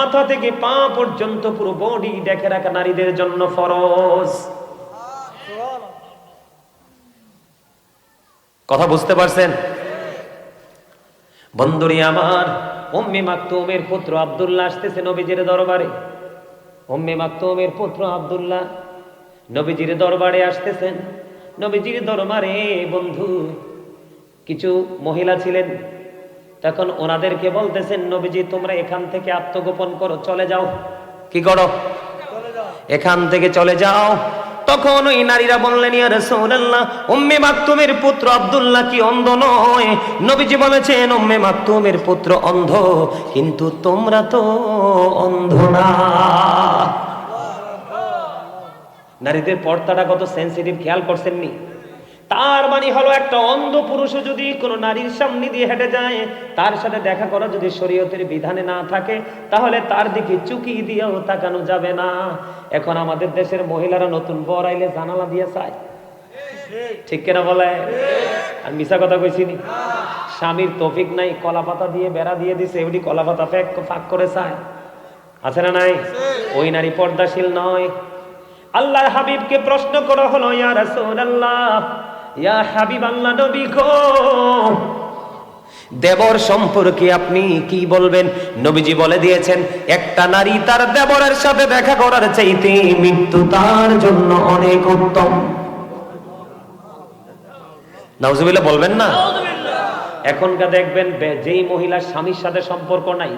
মাথা থেকে পা পর্যন্ত পুরো বডি দেখে রাখা নারীদের জন্য ফরজ। কথা বুঝতে পারছেন? বন্ধুরি আমার, উম্মে মাকতুমের পুত্র আব্দুল্লাহ আসতেছে নবীজির দরবারে। উম্মে মাকতুমের পুত্র আব্দুল্লাহ নবীজির দরবারে আসতেছেন। নবীজির দরবারে বন্ধু কিছু মহিলা ছিলেন, তখন ওনাদেরকে বলতেছেন, নবীজি তোমরা এখান থেকে আত্মগোপন করো, চলে যাও। কি করো? এখান থেকে চলে যাও। তখন ওই নারীরা বললেন, ইয়া রাসূলুল্লাহ, উম্মে মাকতুমের পুত্র আব্দুল্লাহ কি অন্ধ নয়? নবীজি বলেছেন, উম্মে মাকতুমের পুত্র অন্ধ, কিন্তু তোমরা তো অন্ধ না। নারীদের পর্দাটা কত সেনসিটিভ, খেয়াল করছেননি? তার মানে হলো, একটা অন্ধ পুরুষও যদি কোনো নারীর সামনে দিয়ে হেঁটে যায়, তার সাথে দেখা করা যদি শরীয়তের বিধানে না থাকে, তাহলে তার দিকে চুকি দিয়েও তাকানো যাবে না। এখন আমাদের দেশের মহিলারা নতুন বর আইলে জানালা দিয়ে চায়, ঠিক কিনা বলে? আর মিছা কথা কইছি নি? স্বামীর তৌফিক নাই, কলা পাতা দিয়ে বেড়া দিয়ে দিছে, এগুলি কলা পাতা ফাঁক করে চায়, আছে না নাই? ওই নারী পর্দাশীল নয়। আল্লাহর হাবিবকে প্রশ্ন করা হলো, ইয়া রাসূলুল্লাহ, ইয়া হাবিব আল্লাহ, নবী গো, দেবর সম্পর্কে আপনি কি বলবেন? নবীজি বলে দিয়েছেন, একটা নারী তার দেবরের সাথে দেখা করার চাইতে মৃত্যু তার জন্য অনেক উত্তম। নাউজুবিল্লাহ বলবেন না? এখনকার দেখবেন, যেই মহিলা স্বামীর সাথে সম্পর্ক নাই,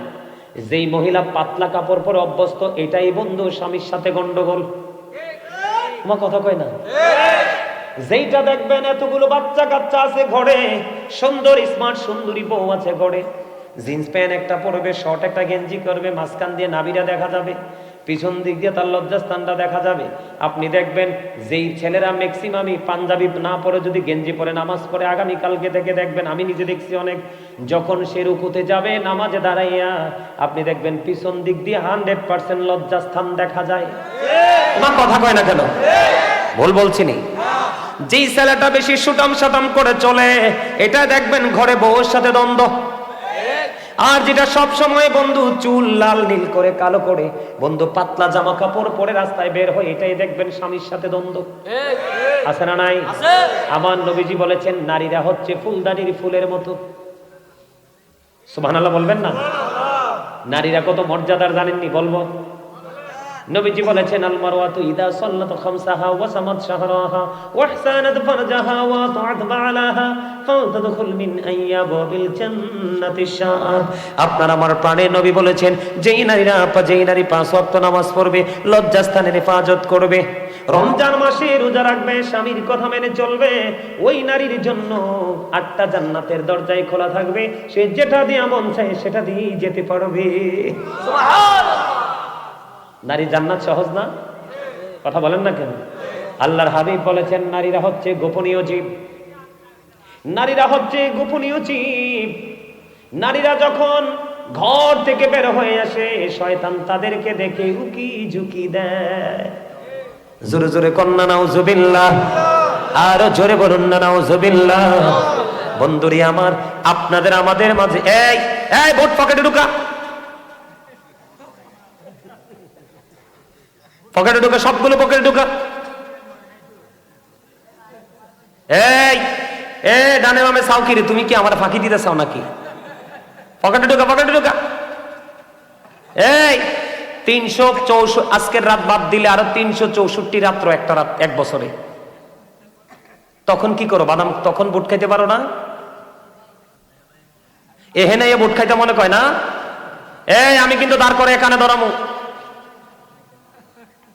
যেই মহিলা পাতলা কাপড় পরে অভ্যস্ত, এটাই বন্ধু স্বামীর সাথে গন্ডগোল। তোমার কথা কয় না? যেইটা দেখবেন এতগুলো বাচ্চা কাচ্চা আছে ঘরে, সুন্দর স্মার্ট সুন্দরী বউ আছে ঘরে, জিন্স প্যান্ট একটা পরবে, শর্ট একটা গেঞ্জি করবে, মাঝখান দিয়ে নাভিটা দেখা যাবে, পিছন দিক দিয়ে তার লজ্জাস্থানটা দেখা যাবে। আপনি দেখবেন যেই ছেলেরা ম্যাক্সিমামই পাঞ্জাবি না পরে যদি গেঞ্জি পরে নামাজ পড়ে, আগামীকালকে থেকে দেখবেন, আমি নিজে দেখছি অনেক, যখন সে রুকুতে যাবে নামাজে দাঁড়াইয়া, আপনি দেখবেন পিছন দিক দিয়ে 100% লজ্জাস্থান দেখা যায়। তোমার কথা কয় না কেন? ভুল বলছি নি? যেই ছেলেটা বেশি সুটাম সাটাম করে চলে, এটা দেখবেন ঘরে বউর সাথে দ্বন্দ্ব। আর যেটা সব সময় বন্ধু চুল লাল নীল করে কালো করে, বন্ধু পাতলা জামা কাপড় পরে রাস্তায় বের হয়, এটাই দেখবেন স্বামীর সাথে দ্বন্দ্ব। আছে না নাই? আমার নবীজি বলেছেন, নারীরা হচ্ছে ফুলদানির ফুলের মতো। সুবহানাল্লাহ বলবেন না? নারীরা কত মর্যাদার জানেননি? বলবো। নবীজি বলেছেন, আল মারওয়াতু ইদা সাল্লাত খামসাহা ওয়া সামাত শাহরাহা ওয়া ইহসানাত ফারজাহা ওয়া তাআত বালাহা ফাতাদখুল মিন আইয়াবিল জান্নাতি শাআত। আপনার আমার প্রাণের নবী বলেছেন, যেই নারী 5 ওয়াক্ত নামাজ পড়বে, লজ্জাস্থানের হেফাজত করবে, রমজান মাসে রোজা রাখবে, স্বামীর কথা মেনে চলবে, ওই নারীর জন্য 8টা জান্নাতের দরজাই খোলা থাকবে, সে যেটা দিয়ে মন চায় সেটা দিয়েই যেতে পারবে। সুবহানাল্লাহ। নারী জান্নাত সহজ না? কথা বলেন না কেন? আল্লাহর হাবিব বলেছেন, নারীরা হচ্ছে গোপনীয় জীব। নারীরা হচ্ছে গোপনীয় জীব। নারীরা যখন ঘর থেকে বের হয়ে আসে, শয়তান তাদেরকে দেখে উকি ঝুঁকি দেয়। জোরে জোরে কন্যা নাউজুবিল্লাহ, আরো জোরে বলুন না নাউজুবিল্লাহ। বন্ধুরি আমার, আপনাদের আমাদের মাঝে, এই এই বোট পকেটে ঢুকা, পকেটে ঢুকা, সবগুলো পকেটে ঢুকা। এই ডানে বামে চাও কি রে? তুমি কি আমার ফাঁকি দিতে চাও নাকি? পকেটে ঢুকা, পকেটে ঢুকা। এই 364 আজকের রাত বাদ দিলে আরো 364 রাত্র, একটা রাত এক বছরে। তখন কি করো? বাদাম তখন বুট খাইতে পারো না? এহেনে বুট খাইতে মনে কয় না? এই আমি কিন্তু দাঁড় করে এখানে ধরামু।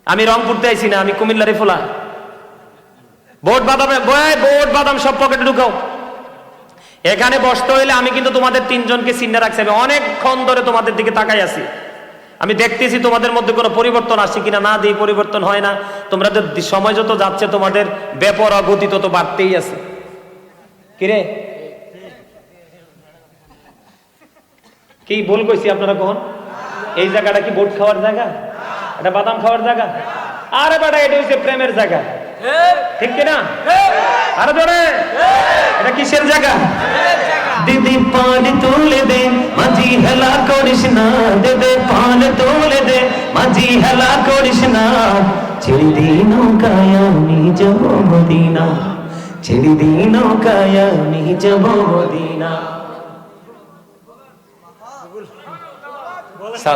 আমি রংপুরতে আইছি না, আমি কুমিল্লারে ফোলা। বোট বাদাম সব পকেটে ঢুকাও। এখানে বসতে হইলে আমি কিন্তু তোমাদের 3 জনকে চিন্তা রাখছি। আমি অনেকক্ষণ ধরে তোমাদের দিকে তাকাই আছি, আমি দেখতেছি তোমাদের মধ্যে কোনো পরিবর্তন আসে কিনা। না দিয়ে পরিবর্তন হয় না। তোমরা সময় যত যাচ্ছে তোমাদের বেপরোয়া গতি তত বাড়তেই আছে। কিরে, কি ভুল কইছি আপনারা? কখন এই জায়গাটা কি বোট খাওয়ার জায়গা? এটা বাদাম খাওয়ার জায়গা? আরে বেটা, এটা হচ্ছে প্রেমের জায়গা, ঠিক কিনা? আরে ধরে, এটা কিসের জায়গা? দিদি পান তুলে দে, মাঝি হেলা করিস না, দে দে পান তুলে হেলা করিস না, ছেড়ে দি নৌকায় আমি যাব মদিনা, ছেড়ে দি নৌকায় আমি যাব মদিনা।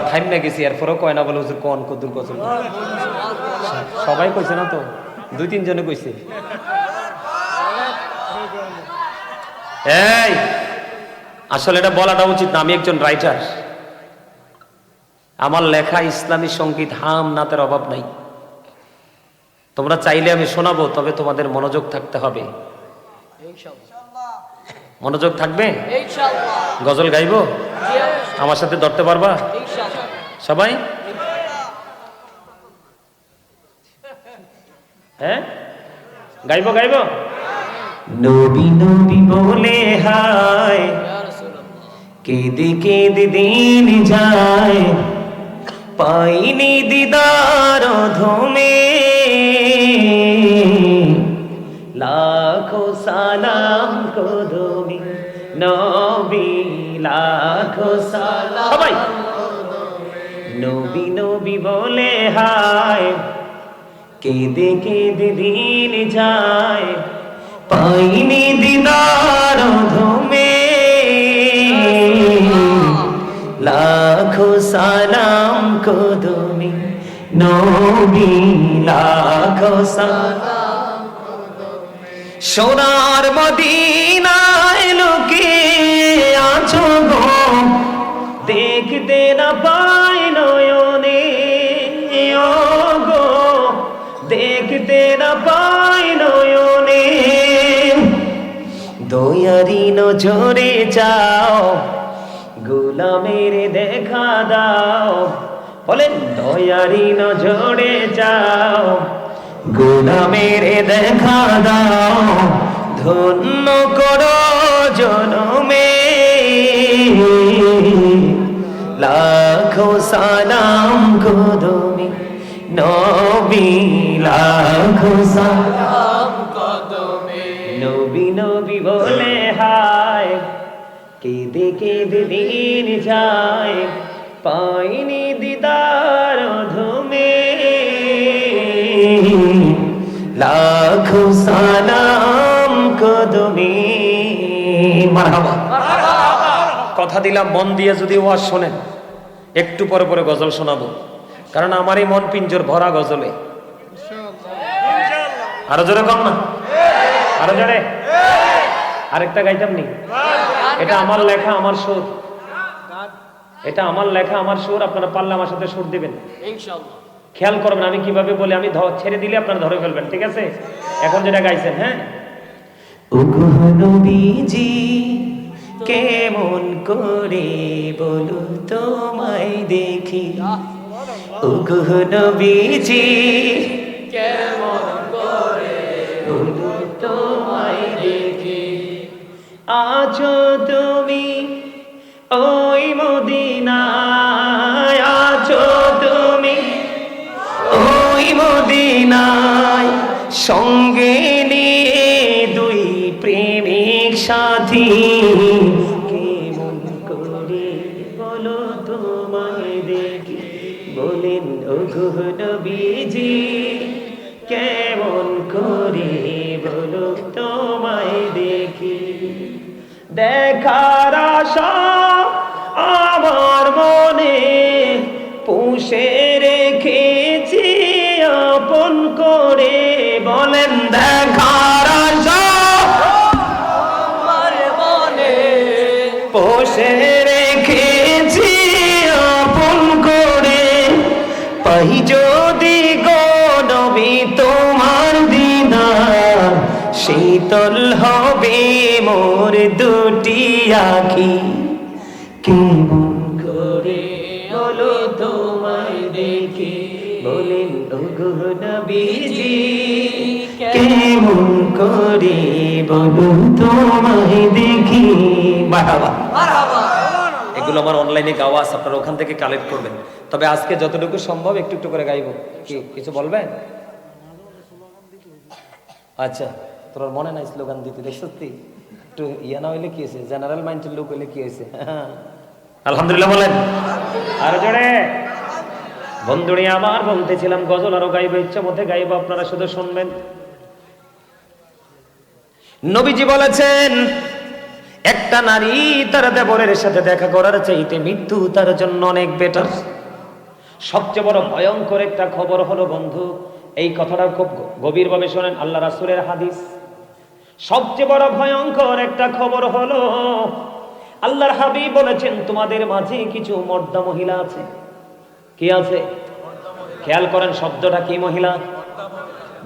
থাইম গেছি, এরপরও কয় না বলে হুজুর কোন কদ্দুর কসম। সবাই কইছে না তো, 2-3 জনে কইছে। এই আসলে এটা বলাটা উচিত না, আমি একজন রাইটার, আমার লেখা ইসলামী সঙ্গীত হাম নাতের অভাব নাই। তোমরা চাইলে আমি শোনাবো, তবে তোমাদের মনোযোগ থাকতে হবে। মনোযোগ থাকবে? গজল গাইবো? আমার সাথে ধরতে পারবা সবাই? হ্যাঁ গাইবো গাইবো। নবী নবী বলে হায়, কেঁদে কেঁদে দিন যায়, পাইনি দিদার ধমে, লাখো সালাম কদমি নবী, লাখো সালাম। সবাই নবী নবী বলে হায়, কেঁদে কেঁদে দিন যায়, পাইনি দিদার ধমে, লাখো সালাম কদমি নবী, লাখো সালাম কদমি। সোনার মদিনায় লোকে আছো গো, দেখতে না পাই নয়নে, ও গো দেখতে না পাই নয়নে, দয়ারি নজরে যাও, গোলামের দেখা দাও। বলেন দয়ারি নজরে যাও, গোলামের দেখা দাও, ধন্য করো জনমে, লাখো সালাম কদমি নবী, লাখো সালাম কদমি নবী নবী বলে হায়, কেঁদে কেঁদে দিন যায়, পাইনি দিদার ধমে, লাখো সালাম কদমি। মারহাবা। কথা দিলাম মন দিয়ে যদি ওয়াজ শোনেন, একটু পরে পরে গজল শোনাবো, কারণ আমারই মন পিঞ্জর ভরা গজলে। আরো জোরে কম না, আরো জোরে। আরেকটা গাইতাম নি, এটা আমার লেখা আমার সুর, এটা আমার লেখা আমার সুর। আপনারা পারলে আমার সাথে সুর দিবেন ইনশাআল্লাহ। খেয়াল করবেন আমি কিভাবে বলি, আমি ছেড়ে দিলে আপনারা ধরে ফেলবেন, ঠিক আছে? এখন যেটা গাইছেন, হ্যাঁ। ওগো নবীজি কেমন করে বলো তোমায় দেখি, ওগো নবীজি কেমন করে বলো তোমায় দেখি, আছো তুমি ওই মদিনায়, আছো তুমি ওই মদিনায়, সঙ্গে নিয়ে দুই প্রেমিক সাথী, কেমন করে বলো তোমায় দেখি। বলেন ওগো নবীজি কেমন করে বলো তোমায় দেখি, দেখার আশা আমার মনে পুষে রেখেছি আপন করে। বলেন দেখার আশা আমার মনে পুষে রেখেছি আপন করে, পাই যদি গো নবী তোমার দিদার, শীতল হবে মোর দুটি আখি, কেমন করে বলো তোমায় দেখি। বলেন ওগো নবীজি কেমন করে বলো তোমায় দেখি। মারহাবা মারহাবা। এগুলো আমার অনলাইনে গাওয়া আছে, আপনারা ওখান থেকে কালেক্ট করবেন। তবে আজকে যতটুকু সম্ভব একটু একটু করে গাইবো। কি কিছু বলবেন? আচ্ছা, তোর মনে নাই স্লোগান দিতে? দেখ সত্যি একটু ইয়া না হইলে কি হয়েছে, জেনারেল মাইন্ডের লোক হইলে কি হয়েছে? আলহামদুলিল্লাহ বলেন আরো জোরে। বন্ধুরে আমার বলতেছিলাম গজল আরো গাইব, ইচ্ছা মতে গাইব, আপনারা শুধু শুনবেন। নবীজি বলেছেন একটা নারী তার দেবরের সাথে দেখা করার চাইতে মৃত্যু তার জন্য অনেক বেটার। সবচেয়ে বড় ভয়ঙ্কর একটা খবর হলো বন্ধু, এই কথাটা খুব গভীরভাবে শোনেন, আল্লাহ রাসূলের হাদিস। সবচেয়ে বড় ভয়ঙ্কর একটা খবর হলো আল্লাহর হাবিব বলেছেন তোমাদের মাঝে কিছু মর্দা মহিলা আছে। কি আছে? খেয়াল করেন শব্দটা কি? মহিলা,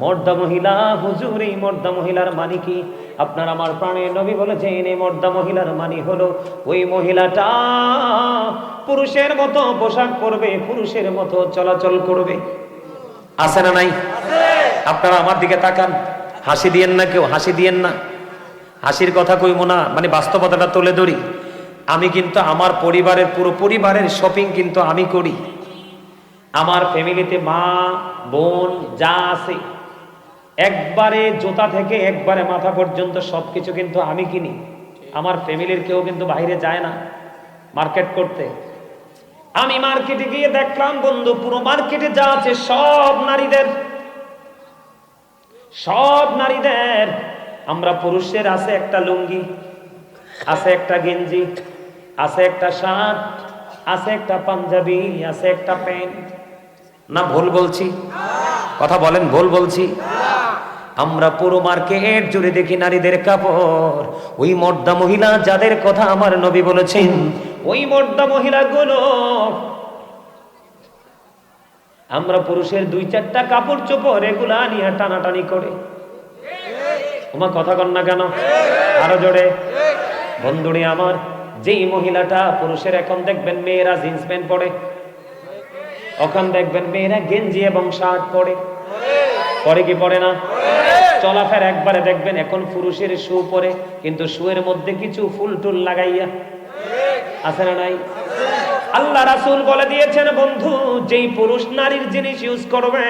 মর্দা মহিলা। হুজুর এই মর্দা মহিলার মানে কি? আপনার আমার প্রাণের নবী বলেছেন এই মর্দা মহিলার মানে হলো ওই মহিলাটা পুরুষের মতো পোশাক পরবে, পুরুষের মতো চলাচল করবে। আছে না নাই? আপনারা আমার দিকে তাকান, হাসি দিয়েন না, কেউ হাসি দিয়েন না, হাসির কথা কইবো না, মানে বাস্তবতাটা তুলে ধরি। আমি কিন্তু আমার পরিবারের, পুরো পরিবারের শপিং কিন্তু আমি করি। আমার ফ্যামিলিতে মা বোন যা আছে একবারে জুতা থেকে একবারে মাথা পর্যন্ত সবকিছু কিন্তু আমি কিনি। আমার ফ্যামিলির কেউ কিন্তু বাইরে যায় না মার্কেট করতে। আমি মার্কেটে গিয়ে দেখলাম বন্ধু পুরো মার্কেটে যা আছে সব নারীদের, সব নারীদের। আমরা পুরুষের আছে একটা লুঙ্গি, আছে একটা গেঞ্জি, আছে একটা শার্ট, আছে একটা পাঞ্জাবি, আছে একটা প্যান্ট। না ভুল বলছি? কথা বলেন, ভুল বলছি? আমরা পুরো মার্কেট জুড়ে দেখি নারীদের কাপড়। ওই মর্দা মহিলা যাদের কথা আমার নবী বলেছেন, ওই মর্দা মহিলাগুলো আমরা পুরুষের 2-4টা কাপড় চোপড় এগুলা নিয়ে টানাটানি করে। তোমার কথা কন না কেন? আরো জোরে। বন্ধুরে আমার, যেই মহিলাটা পুরুষের, এখন দেখবেন মেয়েরা জিন্স প্যান্ট পরে, ওখান দেখবেন মেয়েরা গেঞ্জি এবং শার্ট পরে, পরে কি পরে না? চলাফেরা একবারে দেখবেন এখন পুরুষের শু পরে, কিন্তু শুয়ের মধ্যে কিছু ফুল টুল লাগাইয়া। আছে না নাই? আল্লাহ রাসূল বলে দিয়েছেন বন্ধু, যেই পুরুষ নারীর জিনিস ইউজ করবে,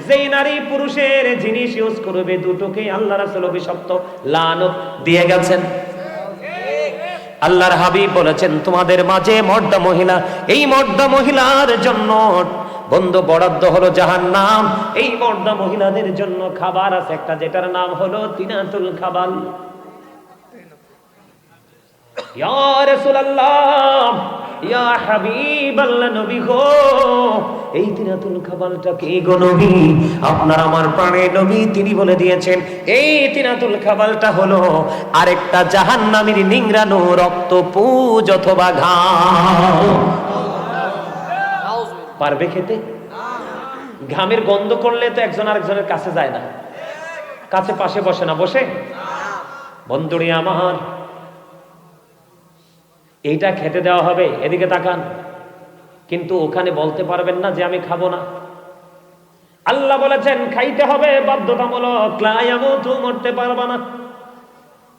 যেই নারী পুরুষের জিনিস ইউজ করবে, দুটোকেই আল্লাহ রাসূল অভিশপ্ত লানত দিয়ে গেছেন। আল্লাহর হাবিব বলেছেন তোমাদের মাঝে মর্দা মহিলা, এই মর্দা মহিলার জন্য বন্ধু বরাদ্দ হলো জাহান্নাম। এই মর্দা মহিলাদের জন্য খাবার আছে একটা, যেটার নাম হলো তিনাতুল খাবাল। ইয়া রাসূলুল্লাহ, ইয়া হাবিবাল্লাহ, নবী গো এই তিনাতুল খাবালটা কি গো নবী? আপনার আমার প্রাণের নবী তিনি বলে দিয়েছেন এই তিনাতুল খাবালটা হলো আরেকটা জাহান্নামীর নিংড়ানো রক্ত পুজ অথবা ঘাম। পারবে খেতে? ঘামের গন্ধ করলে তো একজন আরেকজনের কাছে যায় না, কাছে পাশে বসে না, বসে? বন্ধুরে আমার, এইটা খেতে দেওয়া হবে, এদিকে তাকান, কিন্তু ওখানে বলতে পারবেন না যে আমি খাবো না। আল্লাহ বলেছেন খাইতে হবে বাধ্যতামূলক। লা ইয়ামুতু, মরতে পারবা না।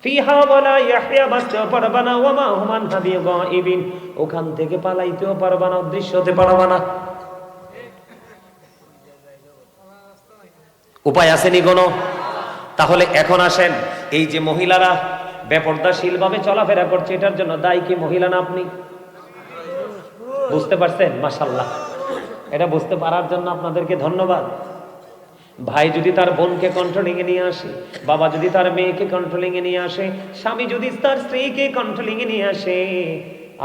ফিহা ওয়ালা ইয়াহইয়া, বাঁচতেও পারবা না। ওয়া মা হুম আনহা বিগাইবিন, ওখান থেকে পালাইতেও পারবা না, অদৃশ্য হতে পারবা না। উপায় আসেনি কোনো? তাহলে এখন আসেন, এই যে মহিলারা বেপরদাশীল ভাবে চলাফেরা করছে, এটার জন্য দায়ী কি মহিলা না আপনি? বুঝতে পারছেন? মাশাআল্লাহ, এটা বুঝতে পারার জন্য আপনাদেরকে ধন্যবাদ। ভাই যদি তার বোনকে কন্ট্রোলিং এ নিয়ে আসে, বাবা যদি তার মেয়েকে কন্ট্রোলিং এ নিয়ে আসে, স্বামী যদি তার স্ত্রীকে কন্ট্রোলিং এ নিয়ে আসে।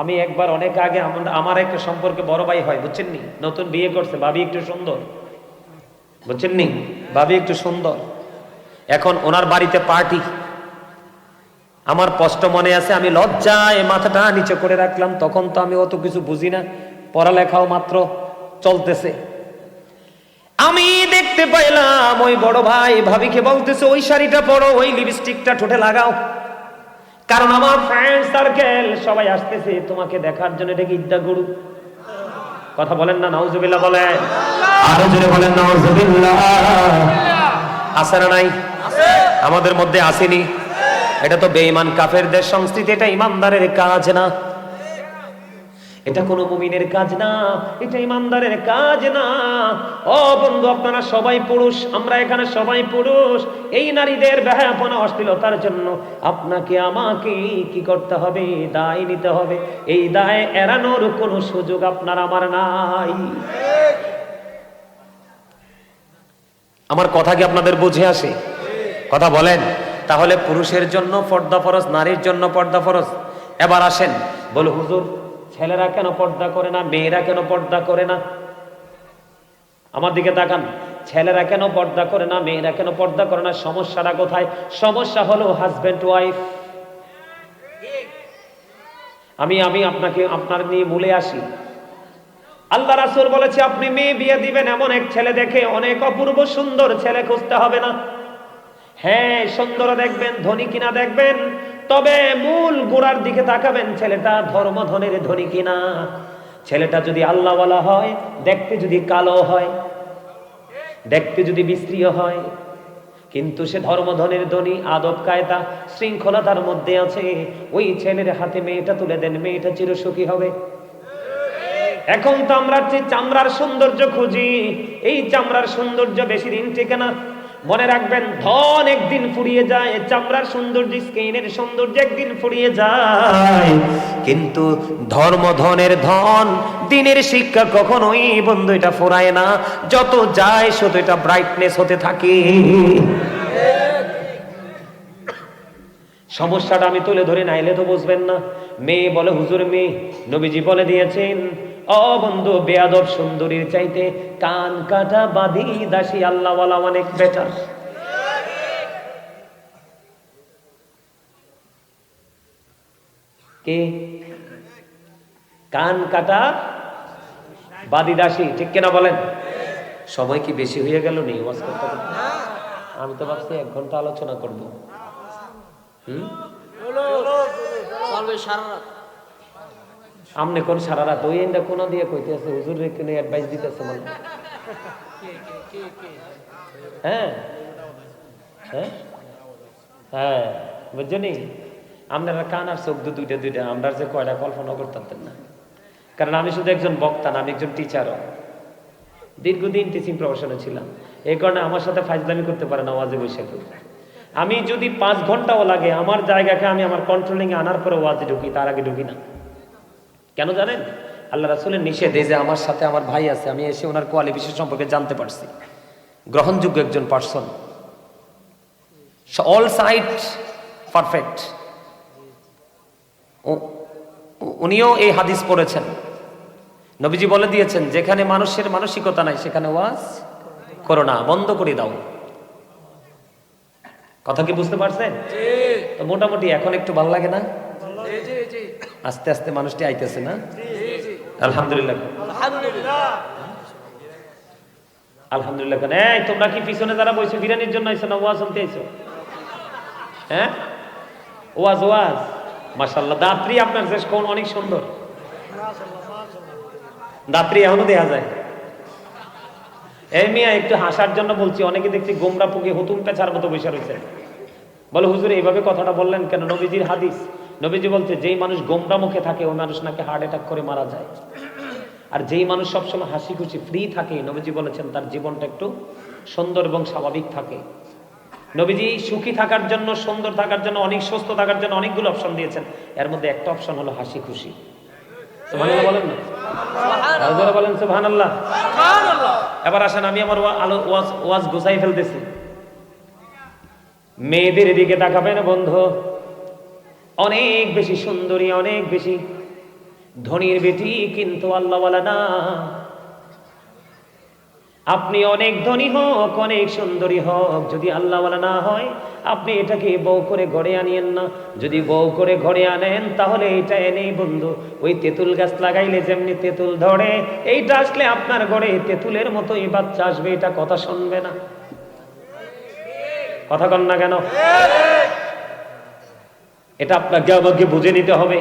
আমি একবার অনেক আগে আমার একটা সম্পর্কে বড় ভাই হয়, বুঝছেন নি, নতুন বিয়ে করছে, ভাবি একটু সুন্দর, বুঝছেন নি, ভাবি একটু সুন্দর। এখন ওনার বাড়িতে পার্টি, আমার কষ্ট মনে আছে, আমি লজ্জায় মাথাটা নিচে করে রাখলাম। তখন তো আমি অত কিছু বুঝি না, পড়ালেখাও মাত্র চলতেছে। আমি দেখতে পাইলাম ওই বড় ভাই ভাবিকে বলতেছে ওই শাড়িটা পরো, ওই লিপস্টিকটা ঠোঁটে লাগাও, কারণ আমার ফ্রেন্ড সার্কেল সবাই আসতেছে তোমাকে দেখার জন্য। এটা কি ইদ্দা গরু? কথা বলেন না, নাউজুবিল্লাহ বলেন, আরো জোরে বলেন নাউজুবিল্লাহ। আছে না নাই? আমাদের মধ্যে আসেনি? এটা তো বেঈমান কাফেরদের সংস্কৃতি, এটা ইমানদারের কাজ না, এটা কোনো মুমিনের কাজ না, এটা ইমানদারের কাজ না। ও বন্ধু, আপনারা সবাই পুরুষ, আমরা এখানে সবাই পুরুষ। এই নারীদের বেহায়াপনা অশ্লীলতার জন্য আপনাকে আমাকে কি করতে হবে? দায় নিতে হবে। এই দায় এড়ানোর কোনো সুযোগ আপনার আমার নাই। আমার কথা কি আপনাদের বুঝে আসে? কথা বলেন। তাহলে পুরুষের জন্য পর্দা ফরজ, নারীর জন্য পর্দা ফরজ। এবার আসেন, বলে হুজুর ছেলেরা কেন পর্দা করে না, মেয়েরা কেন পর্দা করে না? আমার দিকে তাকান। ছেলেরা কেন পর্দা করে না, মেয়েরা কেন পর্দা করে না? সমস্যাটা কোথায়? সমস্যা হলো হাজবেন্ড ওয়াইফ। আমি আপনাকে আপনার নিয়ে মূলে আসি। আল্লাহ রাসূল বলেছে আপনি মেয়ে বিয়ে দিবেন, এমন এক ছেলে দেখে, অনেক অপূর্ব সুন্দর ছেলে খুঁজতে হবে না। হ্যাঁ, সুন্দর দেখবেন, ধনী কিনা দেখবেন, তবে মূল গোড়ার দিকে তাকাবেন, ছেলেটা ধর্মধনের ধনী কিনা। ছেলেটা যদি আল্লাহওয়ালা হয়, দেখতে যদি কালো হয়, দেখতে যদি বিশ্রী হয়, কিন্তু সে ধর্মধনের ধনী, আদব কায়দা শৃঙ্খলা তার মধ্যে আছে, ওই ছেলের হাতে মেয়েটা তুলে দেন, মেয়েটা চিরসুখী হবে। এখন তো আমরা চামড়ার সৌন্দর্য খুঁজি, এই চামড়ার সৌন্দর্য বেশি দিন টেকে না। মনে রাখবেন, ধন একদিন ফুরিয়ে যায়, চামড়ার সৌন্দর্য, স্কিনের সৌন্দর্য একদিন ফুরিয়ে যায়, কিন্তু ধর্ম ধনের ধন, দিনের শিক্ষা কখনোই বন্ধু এটা ফুরায় না। যত যায় তত এটা ব্রাইটনেস হতে থাকে। সমস্যাটা আমি তুলে ধরে নাইলে তো বুঝবেন না। মেয়ে বলে হুজুর মেয়ে, নবীজি বলে দিয়েছেন ও বন্ধু, বেয়াদব সুন্দরীর চাইতে কান কাটা বাঁধি দাসী আল্লাহওয়ালা অনেক বেটার। কে? কান কাটা বাঁধি দাসী, ঠিক কিনা বলেন? সময় কি বেশি হয়ে গেল? নেই ওয়াজ করতে করতে? আমি তো ভাবছি 1 ঘন্টা আলোচনা করবো। আমনে কোন সারা রাত ওই এন্ডা কোন দিয়ে কইতেছে হুজুর রে কোন অ্যাডভাইস দিতেছে মানে? হ্যাঁ হ্যাঁ হ্যাঁ, বুঝছনি? আপনারা কান আর চোখ দুইটা, আমরা যে কয়টা কল্পনা করতেন না। কারণ আমি শুধু একজন বক্তা না, আমি একজন টিচারও। দীর্ঘদিন টিচিং প্রফেশনে ছিলাম, এই কারণে আমার সাথে ফাজলামি করতে পারে না ওয়াজে বসে। আমি যদি 5 ঘন্টাও লাগে, আমার জায়গাকে আমি আমার কন্ট্রোলিং এ আনার পরে ওয়াজে ঢুকি, তার আগে ঢুকি না। কেন জানেন? আল্লাহ রাসূলের নিষেধ। এই যে আমার সাথে আমার ভাই আছে, আমি এসে ওনার কোয়ালিফিকেশন সম্পর্কে জানতে পারছি, গ্রহণযোগ্য একজন পার্সন, অল সাইড পারফেক্ট। উনিও এই হাদিস পড়েছেন। নবীজি বলে দিয়েছেন, যেখানে মানুষের মানসিকতা নাই সেখানে ওয়াজ করো না, বন্ধ করে দাও। কথা কি বুঝতে পারছেন? তো মোটামুটি এখন একটু ভালো লাগে না? আস্তে আস্তে মানুষটি আইতেছে না? আলহামদুলিল্লাহ, আলহামদুলিল্লাহ। এই তোমরা কি পিছনে যারা বইছো বিরিয়ানির জন্য আইছো না ওয়াজ শুনতে আইছো? হ্যাঁ, ওয়াজ ওয়াজ। মাশাআল্লাহ, দাত্রী আপনার শেষ কোন অনেক সুন্দর দাত্রী এখনো দেখা যায়। এই মিয়া একটু হাসার জন্য বলছি, অনেকে দেখছি গোমরা পুকে হুতুম পেছার মতো বসে রয়েছে। বলে হুজুর এইভাবে কথাটা বললেন কেন? নবীজির হাদিস, নবীজি বলছে যেই মানুষ গোমরা মুখে থাকে ওই মানুষ নাকি হার্ট অ্যাটাক করে মারা যায়। আর যেই মানুষ সবসময় হাসি খুশি ফ্রি থাকে, নবীজি বলেছেন তার জীবনটা একটু সুন্দর এবং স্বাভাবিক থাকে। নবীজি সুখী থাকার জন্য, সুন্দর থাকার জন্য, অনেক সুস্থ থাকার জন্য অনেকগুলো অপশন দিয়েছেন। এর মধ্যে একটা অপশন হলো হাসি খুশি। সুবহানাল্লাহ বলেন না? সুবহানাল্লাহ বলেন, সুবহানাল্লাহ। এবার আসেন, আমি আমার ওয়াজ গুছাই ফেলতেছি। মেয়েদের দিকে তাকাবেন বন্ধু, অনেক বেশি সুন্দরী, অনেক বেশি ধনীর বেটি, কিন্তু আল্লাহওয়ালা না। আপনি অনেক ধনী হোক, অনেক সুন্দরী হোক, যদি আল্লাহওয়ালা না হয়, আপনি এটাকে বউ করে ঘরে আনিয়েন না। যদি বউ করে ঘরে আনেন, তাহলে এটা এনেই বন্ধু, ওই তেঁতুল গাছ লাগাইলে যেমনি তেঁতুল ধরে, এইটা আসলে আপনার ঘরে তেঁতুলের মতোই বাচ্চা আসবে, এটা কথা শুনবে না। কথা কন না কেন? এটা আপনাকে আমাকে বুঝে নিতে হবে।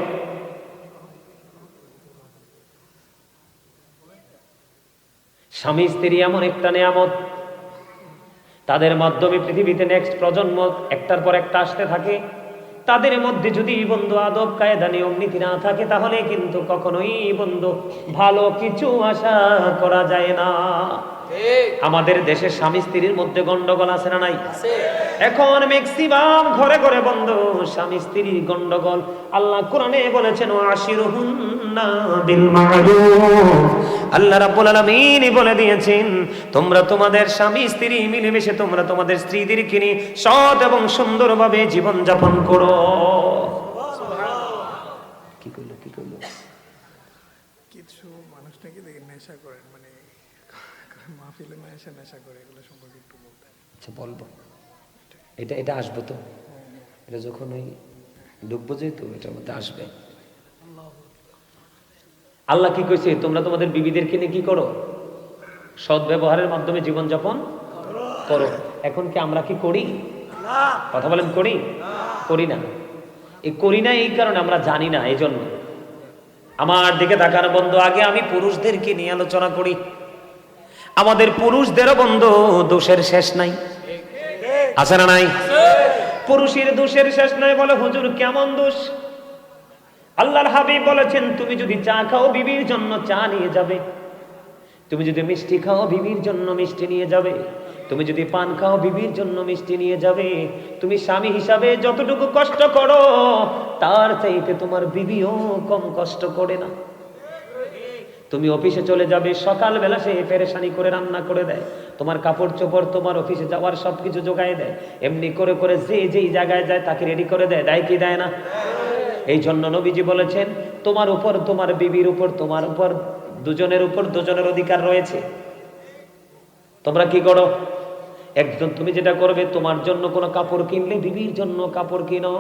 স্বামী স্ত্রী এমন একটা নিয়ামত, তাদের মাধ্যমে পৃথিবীতে নেক্সট প্রজন্ম একটার পর একটা আসতে থাকে। তাদের মধ্যে যদি বন্ধু আদব কায়দা নিয়ম নীতি না থাকে, তাহলে কিন্তু কখনোই বন্ধু ভালো কিছু আশা করা যায় না। আমাদের দেশের স্বামী স্ত্রীর মধ্যে গন্ডগোল আছে না নাই? এখন ম্যাক্সিমাম ঘরে ঘরে বন্ধু স্বামী স্ত্রীর গন্ডগোল। আল্লাহ কোরআনে বলেছেন, আশিরুহুন্না বিল মা'রুফ, আল্লাহ রাব্বুল আলামিন বলে দিয়েছেন তোমরা তোমাদের স্বামী স্ত্রী মিলেমিশে তোমরা তোমাদের স্ত্রীদেরকে নিয়ে সৎ এবং সুন্দরভাবে জীবন যাপন করো। কি কইলো কিছু মানুষ নাকি দেখে নেশা করে, মানে মাহফিলে নেশা করে, এগুলো সম্পর্কে একটু বলতে। আচ্ছা বলবো, এটা আসবো তো, এটা যখন ওই ডুববো যেহেতু এটার মধ্যে আসবে। আল্লাহ কি কইছে তোমরা তোমাদের বিবিদেরকে নিয়ে কি করো? সৎ ব্যবহারের মাধ্যমে জীবনযাপন করো। এখন কি আমরা কি করি? কথা বলেন করি? করি না। এই করি না এই কারণে আমরা জানি না, এই জন্য। আমার দিকে তাকানো বন্ধু, আগে আমি পুরুষদেরকে নিয়ে আলোচনা করি। আমাদের পুরুষদেরও বন্ধু দোষের শেষ নাই, আছে না নাই? পুরুষের দোষের শেষ নাই। বলে হুজুর কেমন দোষ? আল্লাহর হাবিব বলেছেন তুমি যদি চা খাও বিবির জন্য চা নিয়ে যাবে, তুমি যদি মিষ্টি খাও বিবির জন্য মিষ্টি নিয়ে যাবে, তুমি যদি পান খাও বিবির জন্য মিষ্টি নিয়ে যাবে। তুমি স্বামী হিসাবে যতটুকু কষ্ট করো তার চাইতে তোমার বিবিও কম কষ্ট করে না। তুমি অফিসে চলে যাবে, সকালবেলা সে পেরেশানি করে রান্না করে দেয়, তোমার কাপড় চোপড় তোমার অফিসে যাওয়ার সবকিছু জোগায় দেয়, এমনি করে করে যে যেই জায়গায় যায় তাকে রেডি করে দেয়, দেয় কি দেয় না? এই জন্য নবীজি বলেছেন তোমার উপর তোমার বিবির উপর তোমার উপর দুজনের উপর দুজনের অধিকার রয়েছে। তোমরা কি করো? একজন তুমি যেটা করবে, তোমার জন্য কোনো কাপড় কিনলে বিবির জন্য কাপড় কিনো।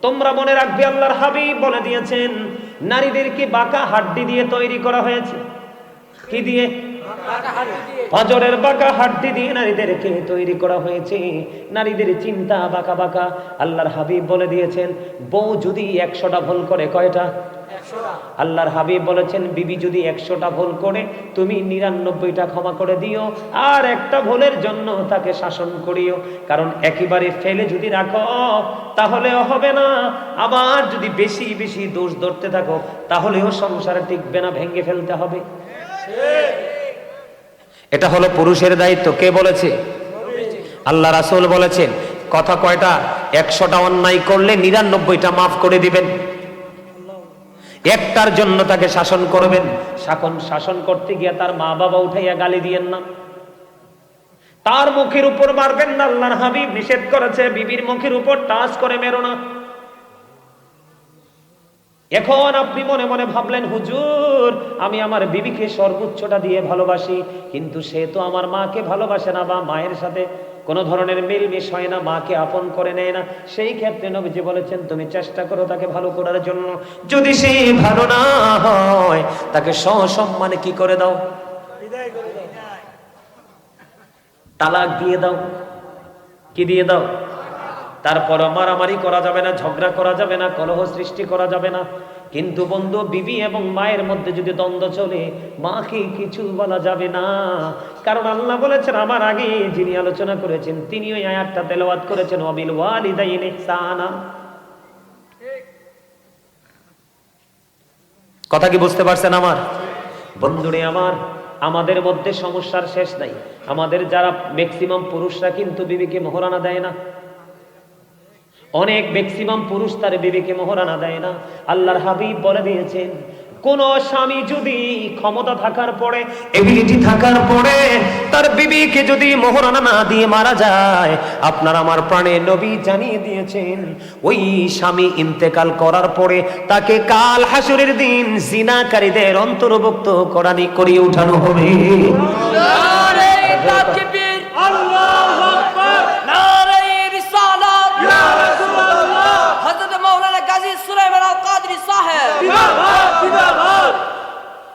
তোমরা মনে রাখবে আল্লাহর হাবিব বলে দিয়েছেন নারীদেরকে বাঁকা হাড্ডি দিয়ে তৈরি করা হয়েছে। কি দিয়ে? পাঁজরের বাঁকা হাড্ডি দিয়ে নারীদেরকে তৈরি করা হয়েছে। নারীদের চিন্তা বাঁকা বাঁকা। আল্লাহর হাবিব বলে দিয়েছেন বউ যদি 100টা ভুল করে, কয়টা? আল্লাহর হাবিব বলেছেন বিবি যদি 100টা ভুল করে তুমি 99টা ক্ষমা করে দিও, আর একটা ভুলের জন্য তাকে শাসন করিও। কারণ একেবারে ফেলে যদি রাখো তাহলেও হবে না, আবার যদি বেশি বেশি দোষ ধরতে থাকো তাহলেও সংসারে টিকবে না, ভেঙে ফেলতে হবে। এটা হলো পুরুষের দায়িত্ব। কে বলেছে? আল্লাহ রাসূল বলেছেন। কথা কয়টা? 100টা অন্যায় করলে 99টা মাফ করে দিবেন, একটার জন্য তাকে শাসন করবেন। শাসন করতে গিয়ে তার মা বাবা উঠাইয়া গালি দিয়েন না, তার মুখের উপর মারবেন না। আল্লাহর হাবিব নিষেধ করেছে বিবির মুখের উপর টাচ করে মেরো না। এখন আপনি মনে মনে ভাবলেন হুজুর আমি আমার বিবিকে সর্বোচ্চটা দিয়ে ভালোবাসি, কিন্তু সে তো আমার মাকে ভালোবাসে না বা মায়ের সাথে কোনো ধরনের মিলমিশ হয় না, মাকে আপন করে নেয় না। সেই ক্ষেত্রে নবীজি বলেছেন তুমি চেষ্টা করো তাকে ভালো করার জন্য। যদি সে ভালো না হয় তাকে সসম্মানে কি করে দাও? তালাক দিয়ে দাও। কি দিয়ে দাও? তারপর মারামারি করা যাবে না, ঝগড়া করা যাবে না, কলহ সৃষ্টি করা যাবে না। কিন্তু বন্ধু বিবি এবং মায়ের মধ্যে যদি দ্বন্দ্ব চলে মাকে কিছু বলা যাবে না। কারণ আল্লাহ বলেছেন, আমার আগে যিনি আলোচনা করেছেন তিনি ওই আয়াতটা তেলাওয়াত করেছেন, ওয়াবিল ওয়ালিদাইনি ইহসানা। কথা কি বুঝতে পারছেন আমার বন্ধুরে? আমাদের মধ্যে সমস্যার শেষ নাই। আমাদের যারা ম্যাক্সিমাম পুরুষরা কিন্তু বিবিকে মোহরানা দেয় না। অনেক ম্যাক্সিমাম পুরুষ তার বিবিকে মোহরানা দেয় না। আল্লাহর হাবিব বলে দিয়েছেন কোন স্বামী যদি ক্ষমতা থাকার পরে, এবিলিটি থাকার পরে তার বিবিকে যদি মোহরানা না দিয়ে মারা যায়, আপনার আমার প্রাণের নবী জানিয়ে দিয়েছেন ওই স্বামী ইন্তেকাল করার পরে তাকে কাল হাসরের দিন জিনাকারীদের অন্তর্ভুক্ত করিয়ে উঠানো হবে।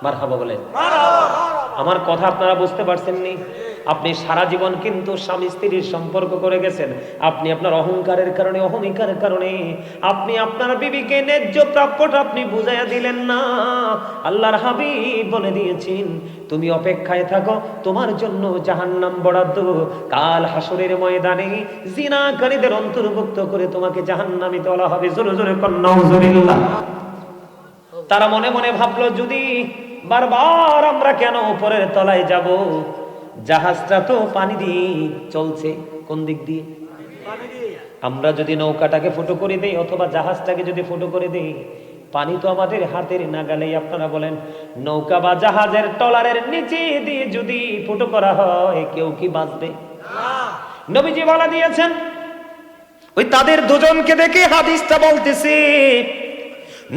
মারহাবা বলেন। আমার কথা আপনারা বুঝতে পারছেন নি? আপনি সারা জীবন কিন্তু স্বামী স্ত্রীর সম্পর্ক করে গেছেন। আপনি আপনার অহংকারের কারণে, অহমিকার কারণে আপনি আপনার বিবিকে ন্যায্য প্রাপ্যটা আপনি বুঝাইয়া দিলেন না। আল্লাহর হাবিব বলে দিয়েছেন তুমি অপেক্ষায় থাকো, তোমার জন্য জাহান্নাম বরাদ্দ। কাল হাসরের ময়দানে জিনাকারীদের অন্তর্ভুক্ত করে তোমাকে জাহান্নামে তোলা হবে। জোরে জোরে কন্যা নাউজুবিল্লাহ। তারা মনে মনে ভাবলো যদি বারবার আমরা কেন উপরের তলায় যাব? জাহাজটা তো পানি দিয়ে চলছে। কোন দিক দিয়ে? আমরা যদি নৌকাটাকে ফুটো করে দেই অথবা জাহাজটাকে যদি ফুটো করে দেই পানি তো আমাদের হাতের নাগালেই। আপনারা বলেন নৌকা বা জাহাজের টলারের নিচে দিয়ে যদি ফুটো করা হয় কেউ কি বাঁচবে? নবীজি বলে দিয়েছেন, ওই তাদের দুজনকে দেখে হাদিসটা বলতেছি।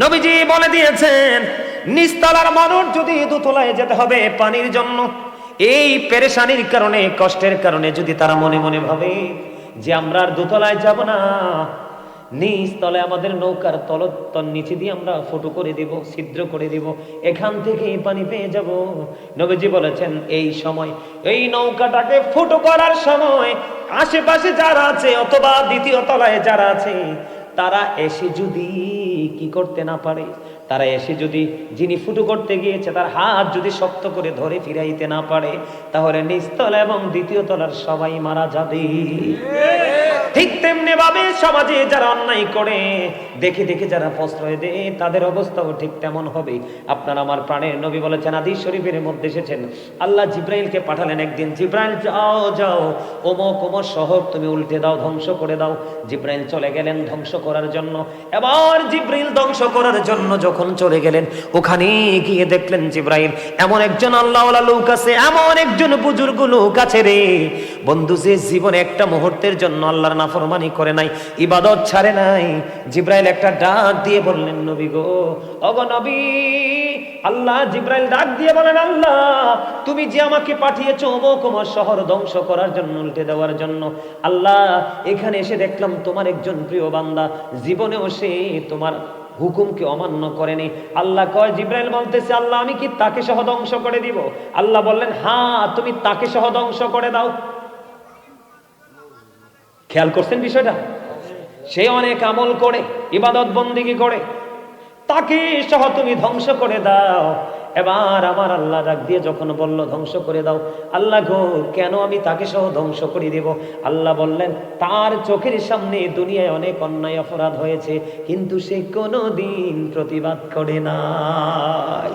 নবীজি বলে দিয়েছেন নিচতলার মানুষ যদি দোতলায় যেতে হবে পানির জন্য, এই পেরেশানির কারণে কষ্টের কারণে যদি তারা মনে মনে ভাবে যে আমরা আর দোতলায় যাব না, নিচ তলে আমাদের নৌকার তল নিচে দিয়ে আমরা ফুটো করে দিব, ছিদ্র করে দিব, এখান থেকে পানি পেয়ে যাব। নবীজি বলেছেন এই সময় এই নৌকাটাকে ফুটো করার সময় আশেপাশে যারা আছে অথবা দ্বিতীয় তলায় যারা আছে তারা এসে যদি কি করতে না পারে, তারা এসে যদি যিনি ফুটো করতে গিয়েছে তার হাত যদি শক্ত করে ধরে ফিরাইতে না পারে, তাহলে নিচতলা এবং দ্বিতীয় তলার সবাই মারা যাবে। ঠিক তেমনি ভাবে সমাজে যারা অন্যায় করে দেখে দেখে যারা প্রশ্রয় দেয় তাদের অবস্থাও ঠিক তেমন হবে। আপনারা আমার প্রাণের নবী বলেছেন, হাদিস শরীফের মধ্যে এসেছেন, আল্লাহ জিব্রাইলকে পাঠালেন একদিন, জিব্রাইল যাও যাও অমুক অমুক শহর তুমি উল্টে দাও, ধ্বংস করে দাও। জিব্রাইল চলে গেলেন ধ্বংস করার জন্য। এবার জিব্রাইল ধ্বংস করার জন্য যখন চলে গেলেন, ওখানে গিয়ে দেখলেন জিব্রাইল এমন একজন আল্লাহওয়ালা লোক আছে, এমন একজন বুজুর্গ লোক আছে রে বন্ধু, যে জীবনে একটা মুহূর্তের জন্য আল্লাহর নাফরমানি করে নাই, ইবাদত ছাড়ে নাই। জিব্রাইল একটা ডাক দিয়ে বললেন, নবী গো, ওগো নবী। আল্লাহ জিব্রাইল ডাক দিয়ে বলেন, আল্লাহ তুমি যে আমাকে পাঠিয়েছো অমুক অমুক শহর ধ্বংস করার জন্য, উল্টে দেওয়ার জন্য, আল্লাহ এখানে এসে দেখলাম তোমার একজন প্রিয় বান্দা জীবনেও সে তোমার হুকুমকে অমান্য করেনি। আল্লাহ কয়, জিব্রাইল বলতেছে, আল্লাহ আমি কি তাকে সহ ধ্বংস করে দিব? আল্লাহ বললেন, হ্যাঁ তুমি তাকে সহ ধ্বংস করে দাও। খেয়াল করছেন বিষয়টা? সে অনেক আমল করে, ইবাদত বন্দিগি করে, তাকে সহ তুমি ধ্বংস করে দাও। এবার আমার আল্লাহ ডাক দিয়ে যখন বলল ধ্বংস করে দাও, আল্লাহ গো কেন আমি তাকে সহ ধ্বংস করে দিব? আল্লাহ বললেন, তার চোখের সামনে দুনিয়ায় অনেক অন্যায় অপরাধ হয়েছে, কিন্তু সে কোনোদিন প্রতিবাদ করে নাই।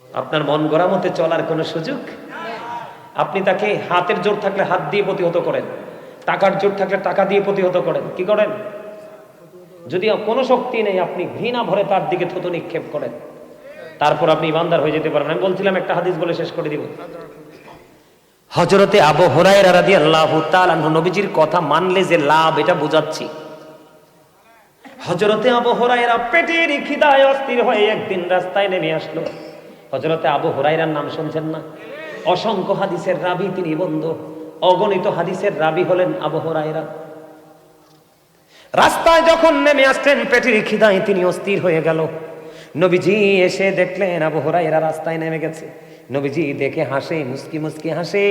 আপনার মন গড়া মতে চলার কোনো সুযোগ? আপনি তাকে হাতের জোর থাকলে হাত দিয়ে প্রতিহত করেন, টাকার জোর থাকলে টাকা দিয়ে প্রতিহত করেন, কি করেন? যদি কোনো শক্তি নেই আপনি ঘৃণা ভরে তার দিকে থুতু নিক্ষেপ করেন, তারপর আপনি ইমানদার হয়ে যেতে পারেন। আমি বলছিলাম একটা হাদিস বলে শেষ করে দিব। হযরতে আবু হুরায়রা রাদিয়াল্লাহু তাআলা নবীজির কথা মানলে যে লাভ, এটা বুঝাচ্ছি। হযরতে আবু হুরায়রা পেটের খিদায় অস্থির হয়ে একদিন রাস্তায় নেমে আসলো। হযরতে আবু হুরায়রার নাম শুনছেন না? অসংখ্য হাদিসের রাবি তিনি বন্ধু, অগণিত হাদিসের রাবি হলেন আবু হুরায়রা। রাস্তায় যখন নেমে আসছেন পেটের খিদায় তিনি অস্থির হয়ে গেল। নবীজি এসে দেখলেন আবু হুরায়রা রাস্তায় নেমে গেছে। নবীজি দেখে হাসে, মুস্কি মুস্কি হাসে।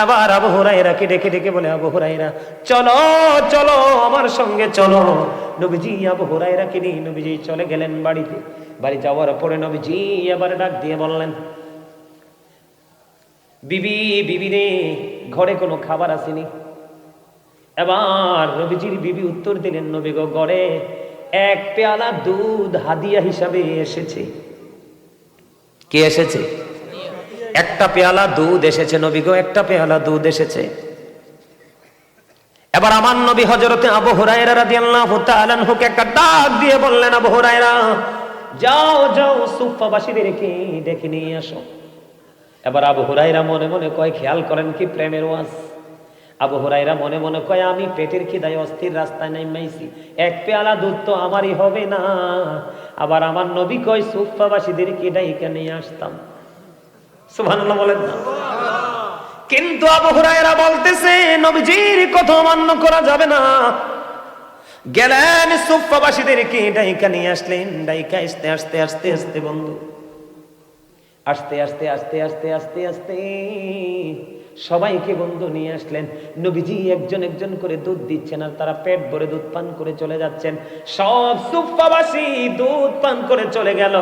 আবার আবু হুরায়রাকে ডেকে ডেকে বলে, আবু হুরায়রা চলো চলো আমার সঙ্গে চলো। নবীজি আবু হুরায়রাকে নিয়ে নবীজি চলে গেলেন বাড়িতে। বাড়ি যাওয়ার পরে নবীজি আবার ডাক দিয়ে বললেন, বিবি বিবি রে, ঘরে কোনো খাবার আসেনি? এবার নবীজির বিবি উত্তর দিলেন, নবী গো ঘরে এক পেয়ালা দুধ হাদিয়া হিসাবে এসেছে। কে এসেছে? একটা পেয়ালা দুধ এসেছে নবী গো, একটা পেয়ালা দুধ এসেছে। এবার আমার নবী হযরতে আবু হুরায়রা রাদিয়াল্লাহু তাআলা আনহুকে একটা ডাক দিয়ে বললেন, আবু হুরায়রা যাও যাও সুফফাবাসীদেরকে ডেকে নিয়ে আসো। এবার আবু হুরায়রা মনে মনে কয়, খেয়াল করেন কি প্রেমের ওয়াজ। আবু হুরায়রা মনে মনে কয়, আমি পেটের খিদায় অস্থির রাস্তায় নাইমাইছি, এক পেয়ালা দুধ তো আমারই হবে না। আবার আমার নবী কয় সুফফাবাসীদেরকে ডাইকা নিয়ে আসতাম। সুবহানাল্লাহ বলেন না? কিন্তু আবু হুরায়রা বলতেছে নবীজির কথা অমান্য করা যাবে না। গেলেন সুফফাবাসীদেরকে ডাইকা নিয়ে আসলেন। ডাইকা আস্তে আস্তে আস্তে আস্তে বন্ধু, আস্তে আস্তে আস্তে আস্তে আস্তে আস্তে সবাইকে বন্ধু নিয়ে আসলেন। নবীজি একজন একজন করে দুধ দিচ্ছেন আর তারা পেট ভরে দুধ পান করে চলে যাচ্ছেন। সব সুফফাবাসী দুধ পান করে চলে গেল।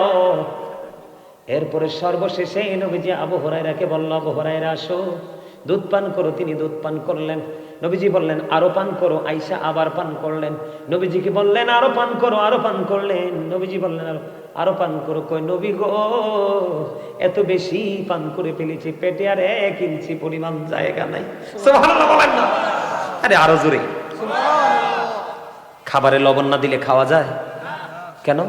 এরপরে সর্বশেষে নবীজি আবু হুরায়রাকে বলল, আবু হুরায়রা আসো দুধ পান করো। তিনি দুধ পান করলেন। নবীজি বললেন আরো পান করো। আয়েশা আবার পান করলেন। নবীজিকে বললেন আরো পান করো, আরো পান করলেন। নবীজি বললেন আরো পান করো। কই নবী গো এত বেশি পান করে ফেলেছি, পেটে আর 1 ইঞ্চি পরিমাণ জায়গা নাই। সুবহানাল্লাহ বলেন না? আরে আরো জোরে। খাবারে লবণ না দিলে খাওয়া যায়? কেন?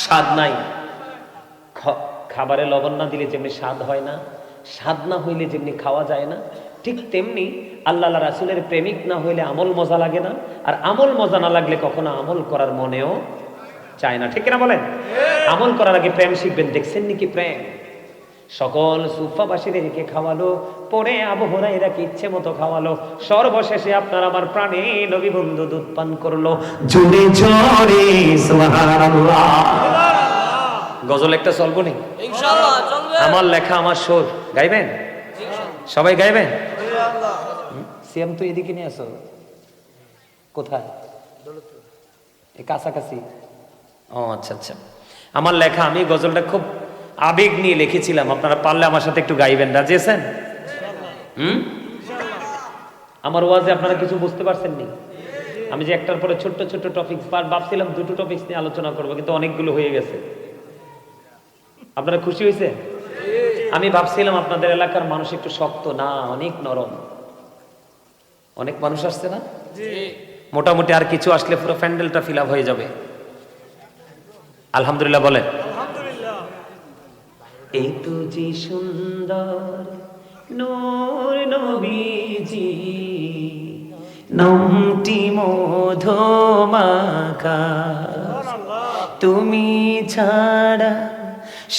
স্বাদ নাই। খাবারে লবণ না দিলে যেমনি স্বাদ হয় না, স্বাদ না হইলে যেমনি খাওয়া যায় না, ঠিক তেমনি আল্লাহ রাসূলের প্রেমিক না হইলে আমল মজা লাগে না, আর আমল মজা না লাগলে কখনো আমল করার মনেও চায় না। ঠিক না বলেন? আমল করার আগে প্রেম শিখবেন। দেখছেন নাকি প্রেম? সকল সুফাবাসীদেরকে খাওয়ালো, পরে আবু হুরায়রাকে ইচ্ছে মতো খাওয়ালো, সর্বশেষে আপনার আমার প্রাণে নবী বন্ধু দুধ পান করলো। জোরে জোরে সুবহানাল্লাহ। গজল একটা চলবো নি? ইনশাআল্লাহ চলবে। আমার লেখা আমার সুর গাইবেন? সবাই গাইবেন? সিএম তো এদিকে নিয়ে আসো। কোথায়? এই কাছাকাছি। ও আচ্ছা আচ্ছা। আমার লেখা, আমি গজলটা খুব আবেগ নিয়ে লিখেছিলাম। আপনারা পারলে আমার সাথে একটু গাইবেন, রাজি আছেন? আমার ওয়াজে আপনারা কিছু বুঝতে পারছেন নি? আমি যে একটার পরে ছোট্ট ছোট্ট টপিকস ভাবছিলাম, দুটো টপিকস নিয়ে আলোচনা করবো, কিন্তু অনেকগুলো হয়ে গেছে। আপনারা খুশি হয়েছে? আমি ভাবছিলাম আপনাদের এলাকার মানুষ একটু শক্ত না, অনেক নরম। অনেক মানুষ আসছে না? মোটামুটি আর কিছু আসলে পুরো প্যান্ডেলটা ফিল আপ হয়ে যাবে। আলহামদুলিল্লাহ বলেন। এই তো যে সুন্দর নূর নবীজি, নামটি মধুমাখা, তুমি ছাড়া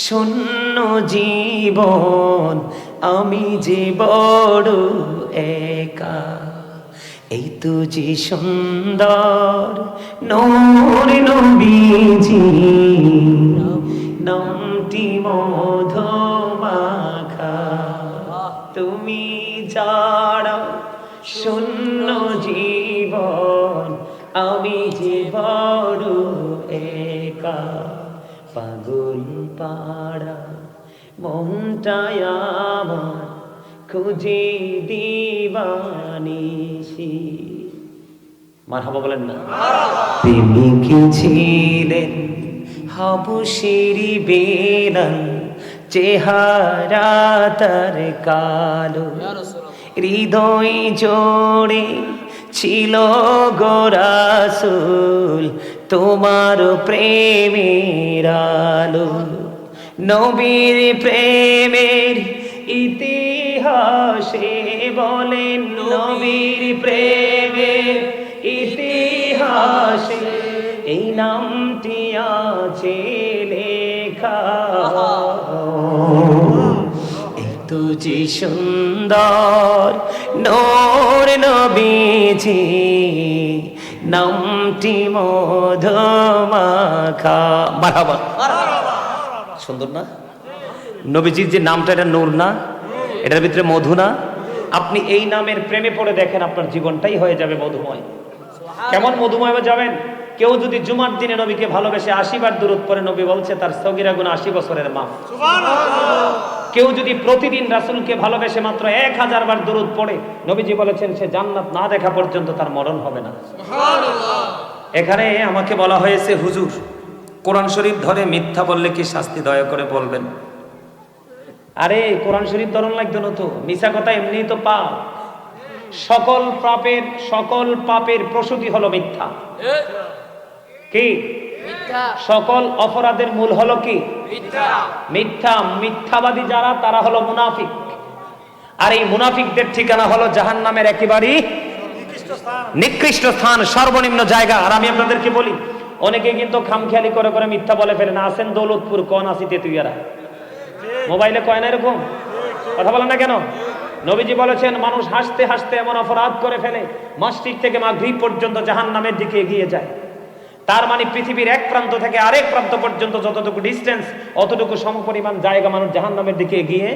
শূন্য জীবন, আমি যে বড় একা। এই তো যে সুন্দর নূর নবীজি, নামটি মধুমাখা, তুমি ছাড়া শূন্য জীবন, আমি যে বড় একা। পাগল পাড়া মনটায় আমার খুঁজে দিবানিশি। মারহাবা বলেন না? প্রেমিক ছিলেন হাবশীর বেলাল, চেহারা তার কালো, হৃদয় জোড়ে ছিল গো রাসূল তোমার প্রেমের আলো। নবীর প্রেমের ইতিহাসে বলেন, নবীর প্রেমের ইতিহাসে এই নামটি আছে লেখা। এই তো যে সুন্দর নূর নবীজি, নামটি মধুমাখা। মারহাবা। সুন্দর না? নবীজির যে নামটা, এটা নূর না? এটার ভিতরে মধু না? আপনি এই নামের প্রেমে পড়ে দেখেন, আপনার জীবনটাই হয়ে যাবে মধুময়। কেমন মধুময় যাবেন? কেউ যদি জুমার দিনে নবীকে ভালোবেসে 80 বার দুরূদ পড়ে, নবী বলছে তার সগীরা গুনাহ 80 বছরের মাফ। কেউ যদি প্রতিদিন রাসূলকে ভালোবেসে মাত্র 1000 বার দুরূদ পড়ে, নবীজি বলেছেন সে জান্নাত না দেখা পর্যন্ত তার মরণ হবে না। এখানে আমাকে বলা হয়েছে, হুজুর কোরআন শরীফ ধরে মিথ্যা বললে কি শাস্তি, দয়া করে বলবেন। আরে কোরআন শরীফ ধরন লাগতো না তো, মিছা কথা এমনি তো পাপ। সকল পাপের প্রসূতি হলো মিথ্যা। কি? সকল অপরাধের মূল হলো কি? মিথ্যা। মিথ্যাবাদী যারা, তারা হলো মুনাফিক। আর এই মুনাফিকদের ঠিকানা হলো জাহান্নামের একেবারেই নিকৃষ্ট স্থান, সর্বনিম্ন জায়গা। আর আমি আপনাদেরকে বলি, অনেকে কিন্তু খামখেয়ালি করে করে মিথ্যা বলে ফেলে না। আছেন দৌলতপুর, কোন আসি তেতুইয়ারা, মোবাইলে কয় না এরকম কথা বলেন না কেন? নবীজি বলেছেন মানুষ হাসতে হাসতে এমন অপরাধ করে ফেলে, মসজিদ থেকে মাগরিব পর্যন্ত জাহান্নামের দিকে এগিয়ে যায়। তার মানে পৃথিবীর এক প্রান্ত থেকে আরেক প্রান্ত পর্যন্ত যতটুকু ডিস্টেন্স, অতটুকু সমপরিমাণ জায়গা মানুষ জাহান্নামের দিকে এগিয়ে।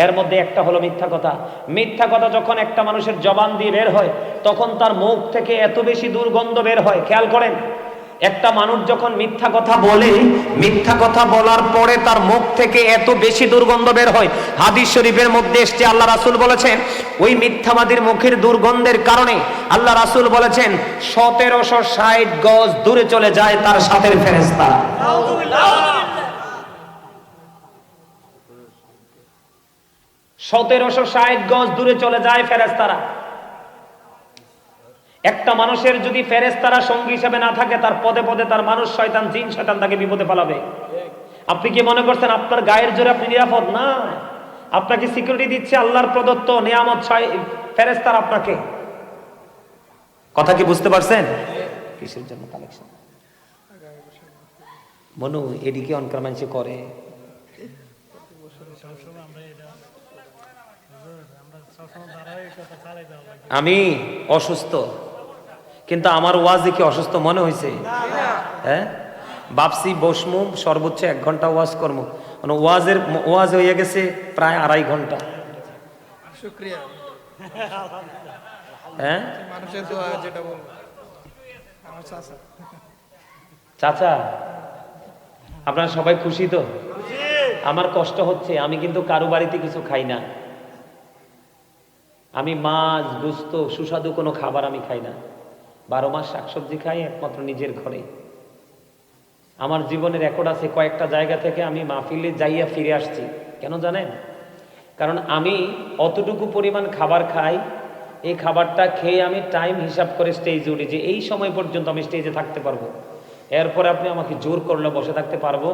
এর মধ্যে একটা হলো মিথ্যা কথা। মিথ্যা কথা যখন একটা মানুষের জবান দিয়ে বের হয়, তখন তার মুখ থেকে এত বেশি দুর্গন্ধ বের হয়। খেয়াল করেন, একটা মানুষ যখন মিথ্যা কথা বলে, মিথ্যা কথা বলার পরে তার মুখ থেকে এত বেশি দুর্গন্ধ বের হয়। হাদিস শরীফের মধ্যে এসেছে, আল্লাহ রাসূল বলেছেন ওই মিথ্যাবাদীর মুখের দুর্গন্ধের কারণে আল্লাহ রাসূল বলেছেন 1760 গজ দূরে চলে যায় তার সাথের ফেরেশতা। 1760 গজ দূরে চলে যায় ফেরেশতারা। একটা মানুষের যদি ফেরেশতারা সঙ্গী হিসেবে না থাকে, তার পদে পদে তার মানুষ শয়তান, জিন শয়তান তাকে বিপদে ফেলাবে। আপনি কি মনে করছেন আপনার গায়ের জোরে আপনি নিরাপদ? না, আপনাকে সিকিউরিটি দিচ্ছে আল্লাহর প্রদত্ত নিয়ামত ফেরেশতারা আপনাকে। কথা কি বুঝতে পারছেন? কিসের জন্য কালেকশন? মনু এদিকে অনকারমাংসে করে। আমি অসুস্থ, কিন্তু আমার ওয়াজে কি অসুস্থ মনে হয়েছে? হ্যাঁ, ভাবছি বসমু সর্বোচ্চ 1 ঘন্টা ওয়াজ করবো, মানে ওয়াজ হয়ে গেছে প্রায় 2.5 ঘন্টা। শুকরিয়া। হ্যাঁ, মানুষের দোয়া যেটা বলবো, আমার চাচা। চাচা আপনারা সবাই খুশি তো? আমার কষ্ট হচ্ছে, আমি কিন্তু কারো বাড়িতে কিছু খাই না। আমি মাছ গোস্ত সুস্বাদু কোনো খাবার আমি খাই না। 12 মাস শাকসবজি খাই একমাত্র নিজের ঘরে। আমার জীবনের রেকর্ড আছে, কয়েকটা জায়গা থেকে আমি মাহফিলে যাইয়া ফিরে আসছি। কেন জানেন? কারণ আমি অতটুকু পরিমাণ খাবার খাই, এই খাবারটা খেয়ে আমি টাইম হিসাব করে স্টেজে উঠি যে এই সময় পর্যন্ত আমি স্টেজে থাকতে পারবো। এরপরে আপনি আমাকে জোর করলে বসে থাকতে পারবো?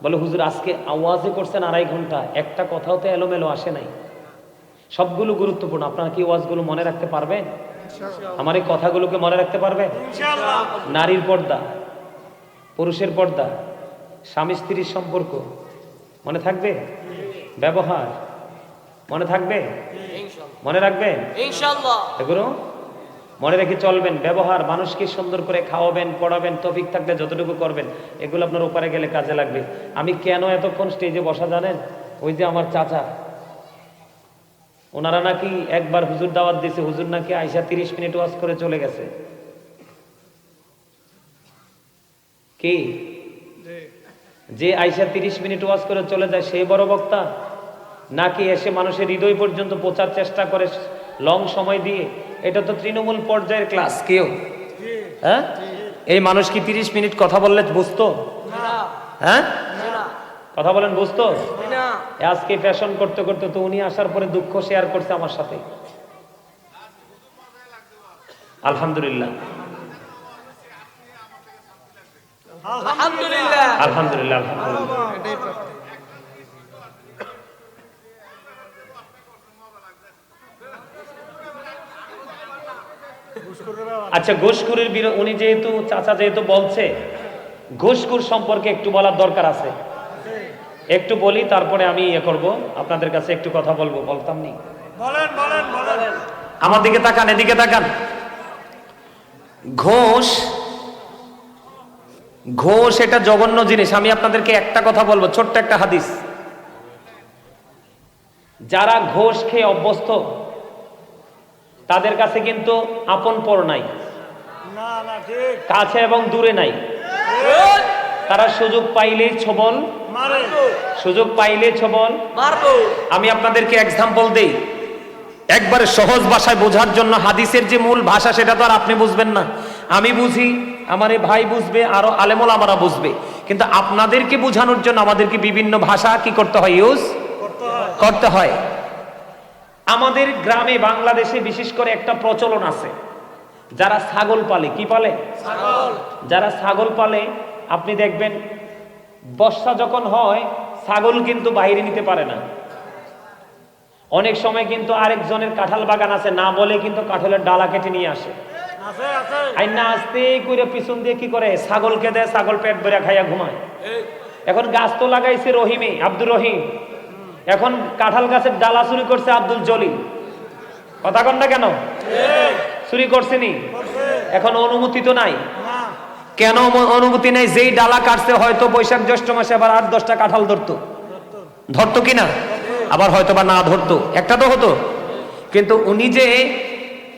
বলে হুজুর আজকে আওয়াজে করছেন 2.5 ঘন্টা, একটা কথাও তো এলোমেলো আসে নাই, সবগুলো গুরুত্বপূর্ণ। আপনারা কি ওয়াজগুলো মনে রাখতে পারবেন? আমার এই কথাগুলোকে মনে রাখতে পারবেন? নারীর পর্দা, পুরুষের পর্দা, স্বামী স্ত্রীর সম্পর্ক মনে থাকবে? ব্যবহার মনে থাকবে? মনে রাখবেন ইনশাআল্লাহ। এগুলো মনে রেখে চলবেন। ব্যবহার, মানুষকে সুন্দর করে খাওয়াবেন, পড়াবেন, তৌফিক থাকলে যতটুকু করবেন, এগুলো আপনার উপরে গেলে কাজে লাগবে। আমি কেন এতক্ষণ স্টেজে বসা জানেন? ওই যে আমার চাচা, ওনারা নাকি একবার হুজুর দাওয়াত দিয়েছে, হুজুর নাকি আইসা 30 মিনিট ওয়াজ করে চলে গেছে। কি যে আইসা 30 মিনিট ওয়াজ করে চলে যায় সেই বড় বক্তা, নাকি এসে মানুষের হৃদয় পর্যন্ত পৌঁছার চেষ্টা করে লং সময় দিয়ে? এটা তো তৃণমূল পর্যায়ের ক্লাস। কেউ হ্যাঁ, এই মানুষ কি 30 মিনিট কথা বললে বুঝতো? হ্যাঁ, কথা বলেন, বুঝতো? আজকে ফ্যাশন করতে করতে তো উনি আসার পরে দুঃখ শেয়ার করছে আমার সাথে। আলহামদুলিল্লাহ, আলহামদুলিল্লাহ, আলহামদুলিল্লাহ, আলহামদুলিল্লাহ। আচ্ছা, ঘুষখোরের উনি যেহেতু চাচা যেহেতু বলছে, ঘুষখোর সম্পর্কে একটু বলার দরকার আছে। একটু বলি, তারপরে আমি ইয়ে করব, আপনাদের কাছে একটু কথা বলবো। বলতাম নি? বলেন বলেন বলেন। আমার দিকে তাকান, এদিকে তাকান। ঘোষ এটা জঘন্য জিনিস। আমি আপনাদেরকে একটা কথা বলবো, ছোট্ট একটা হাদিস। যারা ঘোষ খেয়ে অভ্যস্ত তাদের কাছে কিন্তু আপন পর নাই, কাছে এবং দূরে নাই। তারা সুযোগ পাইলেই ছবল, সুযোগ পাইলে ছবল। আমি আপনাদেরকে এক্সাম্পল দেই, একবারে সহজ ভাষায় বোঝার জন্য। হাদিসের যে মূল ভাষা সেটা তো আর আপনি বুঝবেন না, আমি বুঝি, আমার এই ভাই বুঝবে, আরো আলেমুল আমারা বুঝবে, কিন্তু আপনাদেরকে বোঝানোর জন্য আমাদেরকে বিভিন্ন ভাষা কি করতে হয়? ইউজ করতে হয়। আমাদের গ্রামে বাংলাদেশে বিশেষ করে একটা প্রচলন আছে, যারা ছাগল পালে। কি পালে? ছাগল। যারা ছাগল পালে, আপনি দেখবেন বর্ষা যখন হয় ছাগল কিন্তু বাইরে নিতে পারে না। অনেক সময় কিন্তু আরেকজনের কাঁঠাল বাগান আছে, না বলে কিন্তু কাঁঠালের ডালা কেটে নিয়ে আসে, আইনা আস্তে করে পিছন দিয়ে কি করে? ছাগলকে দেয়, ছাগল পেট ভরে খাইয়া ঘুমায়। এখন গাছ তো লাগাইছে রহিমে, আব্দুর রহিম, এখন কাঁঠাল গাছের ডালা চুরি করছে আব্দুল জলিল। কথা কন না কেন? চুরি করছেনি, এখন অনুমতি তো নাই। কেন অনুমতি নেই? যেই ডালা কাটছে হয়তো বৈশাখ জ্যৈষ্ঠ মাসে আবার 8-10টা কাঁঠাল ধরতো কিনা, আবার হয়তো বা না ধরতো, একটা তো হতো। কিন্তু উনি যে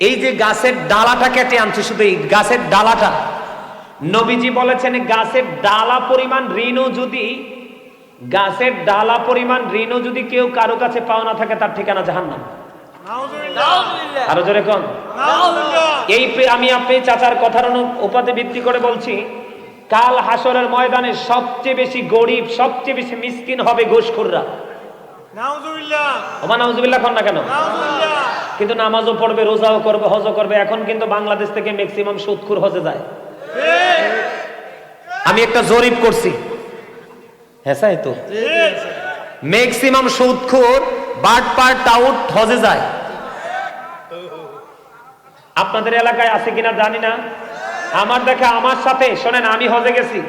এই যে গাছের ডালাটা কেটে আনছে, শুধু এই গাছের ডালাটা, নবীজি বলেছেন গাছের ডালা পরিমাণ ঋণও যদি, গাছের ডালা পরিমাণ ঋণও যদি কেউ কারো কাছে পাওনা থাকে, তার ঠিকানা জাহান্নাম। আরো জোরে কোন? এই আমি আপনি চাচার কথার উপাতে ভিত্তি করে বলছি, কাল হাসরের ময়দানে সবচেয়ে বেশি গরিব, সবচেয়ে বেশি মিসকিন হবে ঘুষখোররা। নাউজুবিল্লাহ। ওমা নাউজুবিল্লাহ কোন না কেন? কিন্তু নামাজও পড়বে, রোজাও করবে, হজও করবে। এখন কিন্তু বাংলাদেশ থেকে ম্যাক্সিমাম সুদখোর হজে যায়। আমি একটা জরিপ করছি, হ্যাঁ তাই তো, ম্যাক্সিমাম সুদখোর বাটপার টাউট হজে যায়। আপনাদের এলাকায় আছে কিনা জানি না, আমার দেখা আমার সাথে শোনেন, আমি হজে গেছি,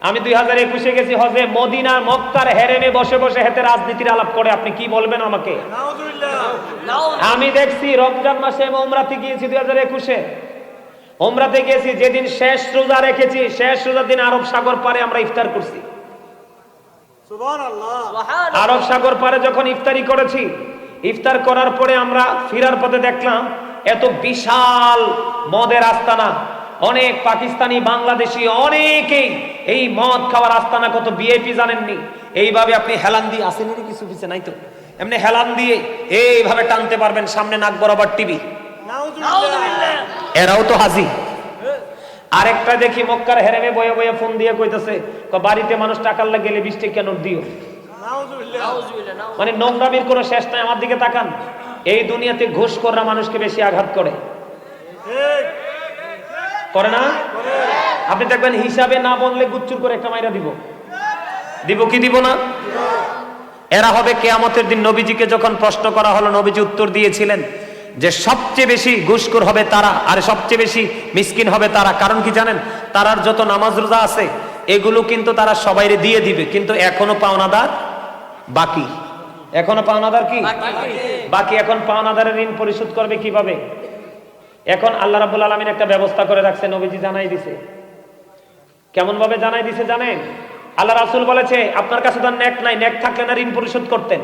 আমি 2021-এ গেছি হজে। মদিনার মক্কার হেরেমে বসে বসে হেতে রাজনীতির আলাপ করে, আপনি কি বলবেন আমাকে? আমি দেখছি রমজান মাসে আমি উমরাতে গিয়েছি 2021-এ, উমরাতে গিয়েছি, যেদিন শেষ রোজা রেখেছি, শেষ রোজার দিন আরব সাগর পারে আমরা ইফতার করছি। আরব সাগর পারে যখন ইফতারি করেছি, ইফতার করার পরে আমরা ফিরার পথে দেখলাম এত বিশাল মদের আস্তানা, অনেক পাকিস্তানি, বাংলাদেশি, অনেকেই এই মদ খাওয়ার আস্তানা, কত ভিআইপি জানেননি, এইভাবে আপনি হেলান দিয়ে আসেনি কিছু কিছু নাই তো, এমনি হেলান দিয়ে এইভাবে টানতে পারবেন, সামনে নাক বরাবর টিভি। এরাও তো হাজি। আরেকটা দেখি মক্কার হেরেমে বয়ে বয়ে ফোন দিয়ে কইতেছে, বাড়িতে মানুষ টাকার লাগে গেলে 20 টাকা নোট দিও। মানে নোংরামির কোনো শেষ নাই। আমার দিকে তাকান, এই দুনিয়াতে ঘুষখোররা মানুষকে বেশি আঘাত করে, করে না? আপনি দেখবেন হিসাবে না বললে গুচ্চুর করে একটা মাইরা দিব, দিব কি দিব না? এরা হবে কিয়ামতের দিন। নবীজিকে যখন প্রশ্ন করা হলো, নবীজি উত্তর দিয়েছিলেন যে সবচেয়ে বেশি ঘুষখোর হবে তারা, আর সবচেয়ে বেশি মিসকিন হবে তারা। কারণ কি জানেন? তারার যত নামাজ রোজা আছে এগুলো কিন্তু তারা সবাইরে দিয়ে দিবে, কিন্তু এখনো পাওনাদার বাকি, এখনো পাওনাদার কি বাকি। এখন পাওনাদারের ঋণ পরিশোধ করবে কিভাবে? এখন আল্লাহ রাব্বুল আলামিন একটা ব্যবস্থা করে রাখছে, নবীজি জানাই দিছে। কেমন ভাবে জানাই দিছে জানেন? আল্লাহ রাসূল বলেছে, আপনার কাছে তো নেক নাই, নেক থাকলে না ঋণ পরিশোধ করতেন।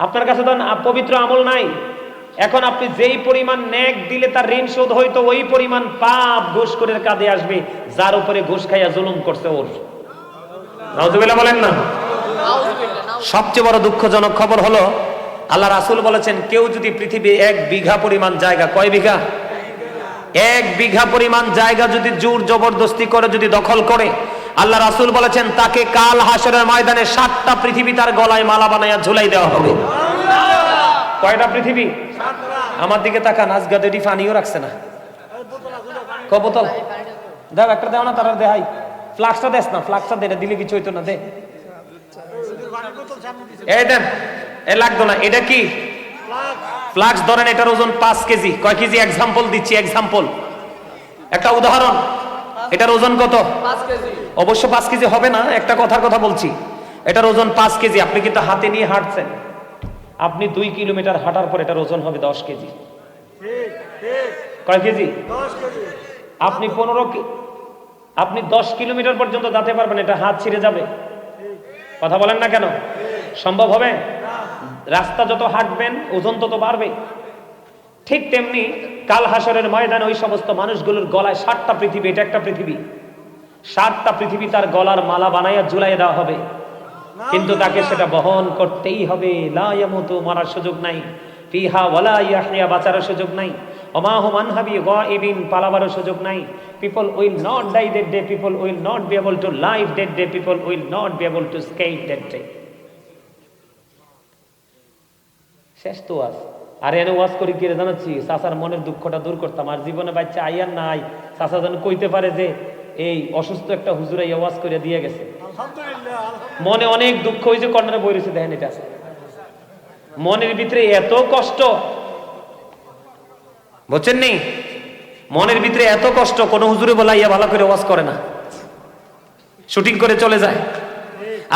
আপনার কাছে তো পবিত্র আমল নাই, এখন আপনি যেই পরিমাণ নেক দিলে তার ঋণ শোধ হইতো, ওই পরিমাণ পাপ ঘুষখোরের কাঁধে আসবে, যার উপরে ঘুষ খাইয়া জুলুম করছে ওর। নাউজুবিল্লাহ বলেন না। সবচেয়ে বড় দুঃখজনক খবর হলো, আল্লাহ রাসূল বলেছেন, কেউ যদি পৃথিবী 1 বিঘা পরিমাণ জায়গা, কয় বিঘা? 1 বিঘা পরিমাণ জায়গা যদি জোর জবরদস্তি করে যদি দখল করে, আল্লাহ রাসূল বলেছেন তাকে কাল হাসরের ময়দানে 7টা পৃথিবী তার গলায় মালা বানাইয়া ঝুলাই দেওয়া হবে। কয়টা পৃথিবী? আমার দিকে তাকান, আজগা দেডি পানিও রাখছে না। ক বোতল দাও, একটা দাও না, তারা দেহাই। ফ্লাক্সটা দেস না, ফ্লাক্সটা দে, দিলে কিছু হইতো না, দে। এই দেন, এ লাগতো না। এটা কি ফ্লাক্স? ধরেন এটার ওজন 5 কেজি। কয় কেজি? এক্সাম্পল দিচ্ছি, এক্সাম্পল, একটা উদাহরণ। এটার ওজন কত? 5 কেজি। অবশ্য 5 কেজি হবে না, একটা কথার কথা বলছি। এটার ওজন 5 কেজি। আপনি কিন্তু হাতে নিয়ে হাঁটছেন, আপনি 2 কিলোমিটার হাঁটার পর এটার ওজন হবে 10 কেজি। কয় কেজি? 10 কেজি। আপনি 10 কিলোমিটার পর্যন্ত যেতে পারবেন, এটা হাত ছিঁড়ে যাবে? কথা বলেন না কেন? সম্ভব হবে? রাস্তা যত হাঁটবেন ওজন তত বাড়বে। ঠিক তেমনি কাল হাসরের ময়দানে ওই সমস্ত মানুষগুলোর গলায় 7টা পৃথিবী, এটা একটা পৃথিবী, 7টা পৃথিবী তার গলার মালা বানাইয়া ঝুলাই দেওয়া হবে, কিন্তু তাকে সেটা বহন করতেই হবে। লা ইয়ামুতু, মারার সুযোগ নাই, ফিহা ওয়ালা ইয়াহইয়া, বাঁচার সুযোগ নাই, ওমা হুম আনহাবি গায়িবিন, পালাবারও সুযোগ নাই। People will not die that day, people will not be able to live that day, people will not be able to skate that day. শেষ তো ওয়াজ। আর এনে ওয়াজ করি কি জানাচ্ছি, চাচার মনের দুঃখটা দূর করতাম। আর জীবনে বাচ্চা আইয়ার নাই, চাচা যেন কইতে পারে যে এই অসুস্থ একটা হুজুর এই ওয়াজ করে দিয়ে গেছে। মনে অনেক দুঃখ, ওই যে কর্নারে বই রয়েছে দেখেন, এটা মনের ভিতরে এত কষ্ট, বুঝছেন নি? মনের ভিতরে এত কষ্ট, কোন হুজুরে বলাইয়া ভালো করে ওয়াজ করে না, শুটিং করে চলে যায়।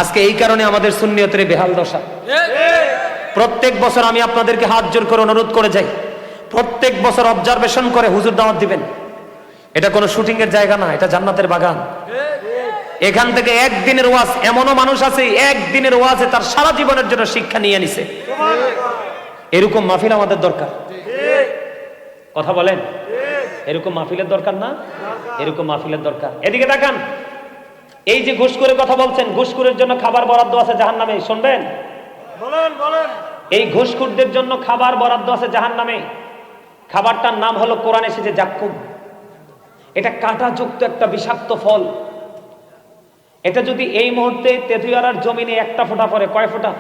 আজকে এই কারণে আমাদের সুন্নিয়তের বেহাল দশা। প্রত্যেক বছর আমি আপনাদেরকে হাত জোর করে অনুরোধ করে যাই, প্রত্যেক বছর অবজারভেশন করে হুজুর দাওয়াত দিবেন। এটা কোনো শুটিং এর জায়গা না, এটা জান্নাতের বাগান। এখান থেকে একদিনের ওয়াজ, এমনও মানুষ আছে একদিনের ওয়াজে তার সারা জীবনের জন্য শিক্ষা নিয়ে নিছে। এরকম মাহফিল আমাদের দরকার। কথা বলেন, এরকম মাহফিলের দরকার না? এরকম মাহফিলের দরকার। এদিকে তাকান, এই যে ঘুষখোরের কথা বলছেন, ঘুষখোরের জন্য খাবার বরাদ্দ আছে জাহান্নামে। শুনবেন? এই ঘুষখোরদের জন্য খাবার বরাদ্দ আছে জাহান্নামে। খাবারটার নাম হলো, কোরআনে এসেছে জাক্কুম। এটা কাঁটাযুক্ত একটা বিষাক্ত ফল। এটা যদি এই মুহূর্তে তেতুয়ারার জমিনে একটা ফোঁটা পড়ে, কয় ফোঁটা?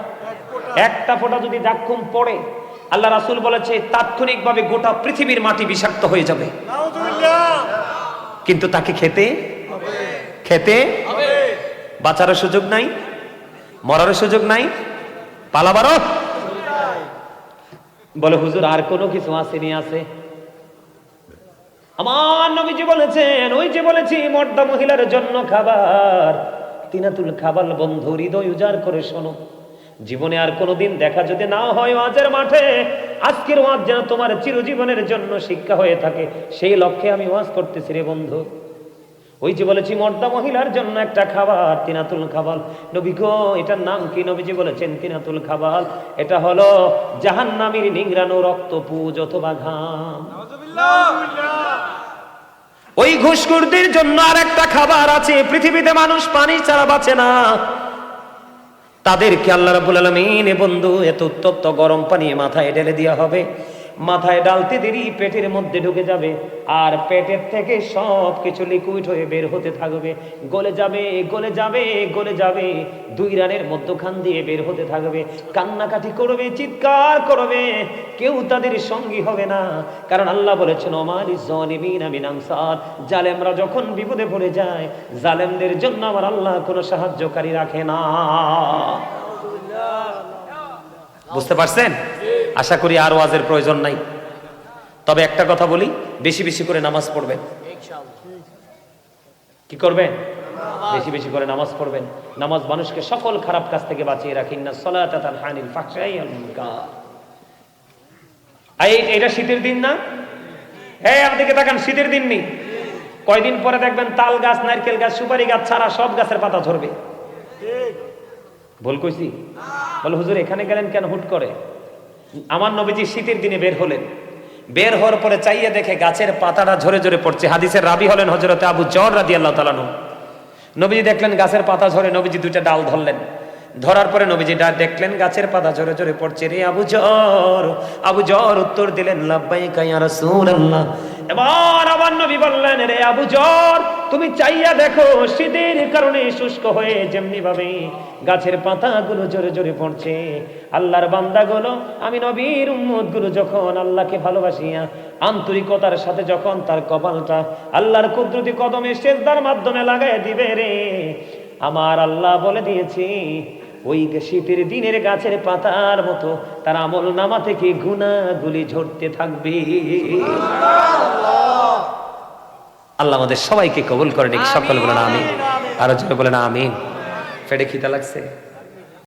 একটা ফোঁটা যদি জাক্কুম পড়ে, আল্লাহ রাসূল বলেছে তাৎক্ষণিকভাবে গোটা পৃথিবীর মাটি বিষাক্ত হয়ে যাবে, কিন্তু তাকে খেতে বাঁচারও সুযোগ নাই, মরারও সুযোগ নাই, পালাবারও। বলে হুজুর আর কোনো কিছু আসেনি? আছে। আমার নবীজি বলেছেন, ওই যে বলেছি মর্দা মহিলার জন্য খাবার, তিনাতুল খাবার। বন্ধু হৃদয় উজাড় করে শোনো, জীবনে আর কোনোদিন দেখা যদি না হয় ওয়াজের মাঠে, আজকের ওয়াজ যেন তোমার চিরজীবনের জন্য শিক্ষা হয়ে থাকে, সেই লক্ষ্যে আমি ওয়াজ করতেছি রে বন্ধু। ওই যে বলেছি মর্দা মহিলার জন্য একটা খাবার, তিনাতুল খাবার। নবী গো এটার নাম কি? নবীজি বলেছেন তিনাতুল খাবার, এটা হলো জাহান্নামীর নিংড়ানো রক্তপুজ অথবা ঘাম। ওই ঘুষখোরদের জন্য আর একটা খাবার আছে। পৃথিবীতে মানুষ পানি ছাড়া বাঁচে না, তাদেরকে আল্লাহ রাব্বুল আলামিন বন্ধু এত উত্তপ্ত গরম পানি মাথায় ঢেলে দেওয়া হবে। মাথায় ডালতে দেরি পেটের মধ্যে ঢুকে যাবে, আর পেটের থেকে সব কিছু লিকুইড হয়ে বের হতে থাকবে, গলে যাবে গলে যাবে গলে যাবে, 2 রানের মধ্যখান দিয়ে বের হতে থাকবে। কান্নাকাটি করবে, চিৎকার করবে, কেউ তাদের সঙ্গী হবে না। কারণ আল্লাহ বলেছেন ওমালিজ জালিমিনা মিন আনসার, জালেমরা যখন বিপদে পড়ে যায়, জালেমদের জন্য আমার আল্লাহ কোনো সাহায্যকারী রাখে না। বুঝতে পারছেন? আশা করি আর ওয়াজের প্রয়োজন নাই। তবে একটা কথা বলি, বেশি বেশি করে নামাজ পড়বেন। কি করবেন? বেশি বেশি করে নামাজ পড়বেন। নামাজ মানুষকে সকল খারাপ কাজ থেকে বাঁচিয়ে রাখে। ইন্নাস সালাতা তানহা আনিল ফাহশাই ওয়াল মুনকার। এটা শীতের দিন না? হ্যাঁ, আপনি তাকান, শীতের দিন নেই, কয়দিন পরে দেখবেন তাল গাছ, নারকেল গাছ, সুপারি গাছ ছাড়া সব গাছের পাতা ঝরবে। ভুল কইছি? বলে হুজুর এখানে গেলেন কেন হুট করে? আমার নবীজি শীতের দিনে বের হলেন, বের হওয়ার পরে চাইয়ে দেখে গাছের পাতাটা ঝরে ঝরে পড়ছে। হাদিসের রাবি হলেন হযরতে আবু যর রাদিয়াল্লাহু তাআলা আনহু। নবীজি দেখলেন গাছের পাতা ঝরে, নবীজি 2টা ডাল ধরলেন, ধরার পরে নবীজি দেখলেন গাছের পাতা ঝরে ঝরে পড়ছে। রে আবু যর, আবু যর উত্তর দিলেন লাব্বাইকা ইয়া রাসূলুল্লাহ। এবার আমার নবী বললেন, রে আবু যর, তুমি চাইয়া দেখো শীতের কারণে শুষ্ক হয়ে যেমনি ভাবে গাছের পাতাগুলো ঝরে ঝরে পড়ছে, আল্লাহর বান্দাগুলো, আমি নবীর উম্মতগুলো যখন আল্লাহকে ভালোবাসিয়া আন্তরিকতার সাথে যখন তার কপালটা আল্লাহর কুদরতি কদমে সেজদার মাধ্যমে লাগায় দিবে রে, আমার আল্লাহ বলে দিয়েছি ওই শীতের দিনের গাছের পাতার মতো তার আমল নামা থেকে গুনাহগুলি ঝরতে থাকবে। আল্লাহ আমাদের সবাইকে কবুল করেন। সকল বলেন আমিন, আরো জোরে বলেন আমিন। পেটে খিদা লাগছে?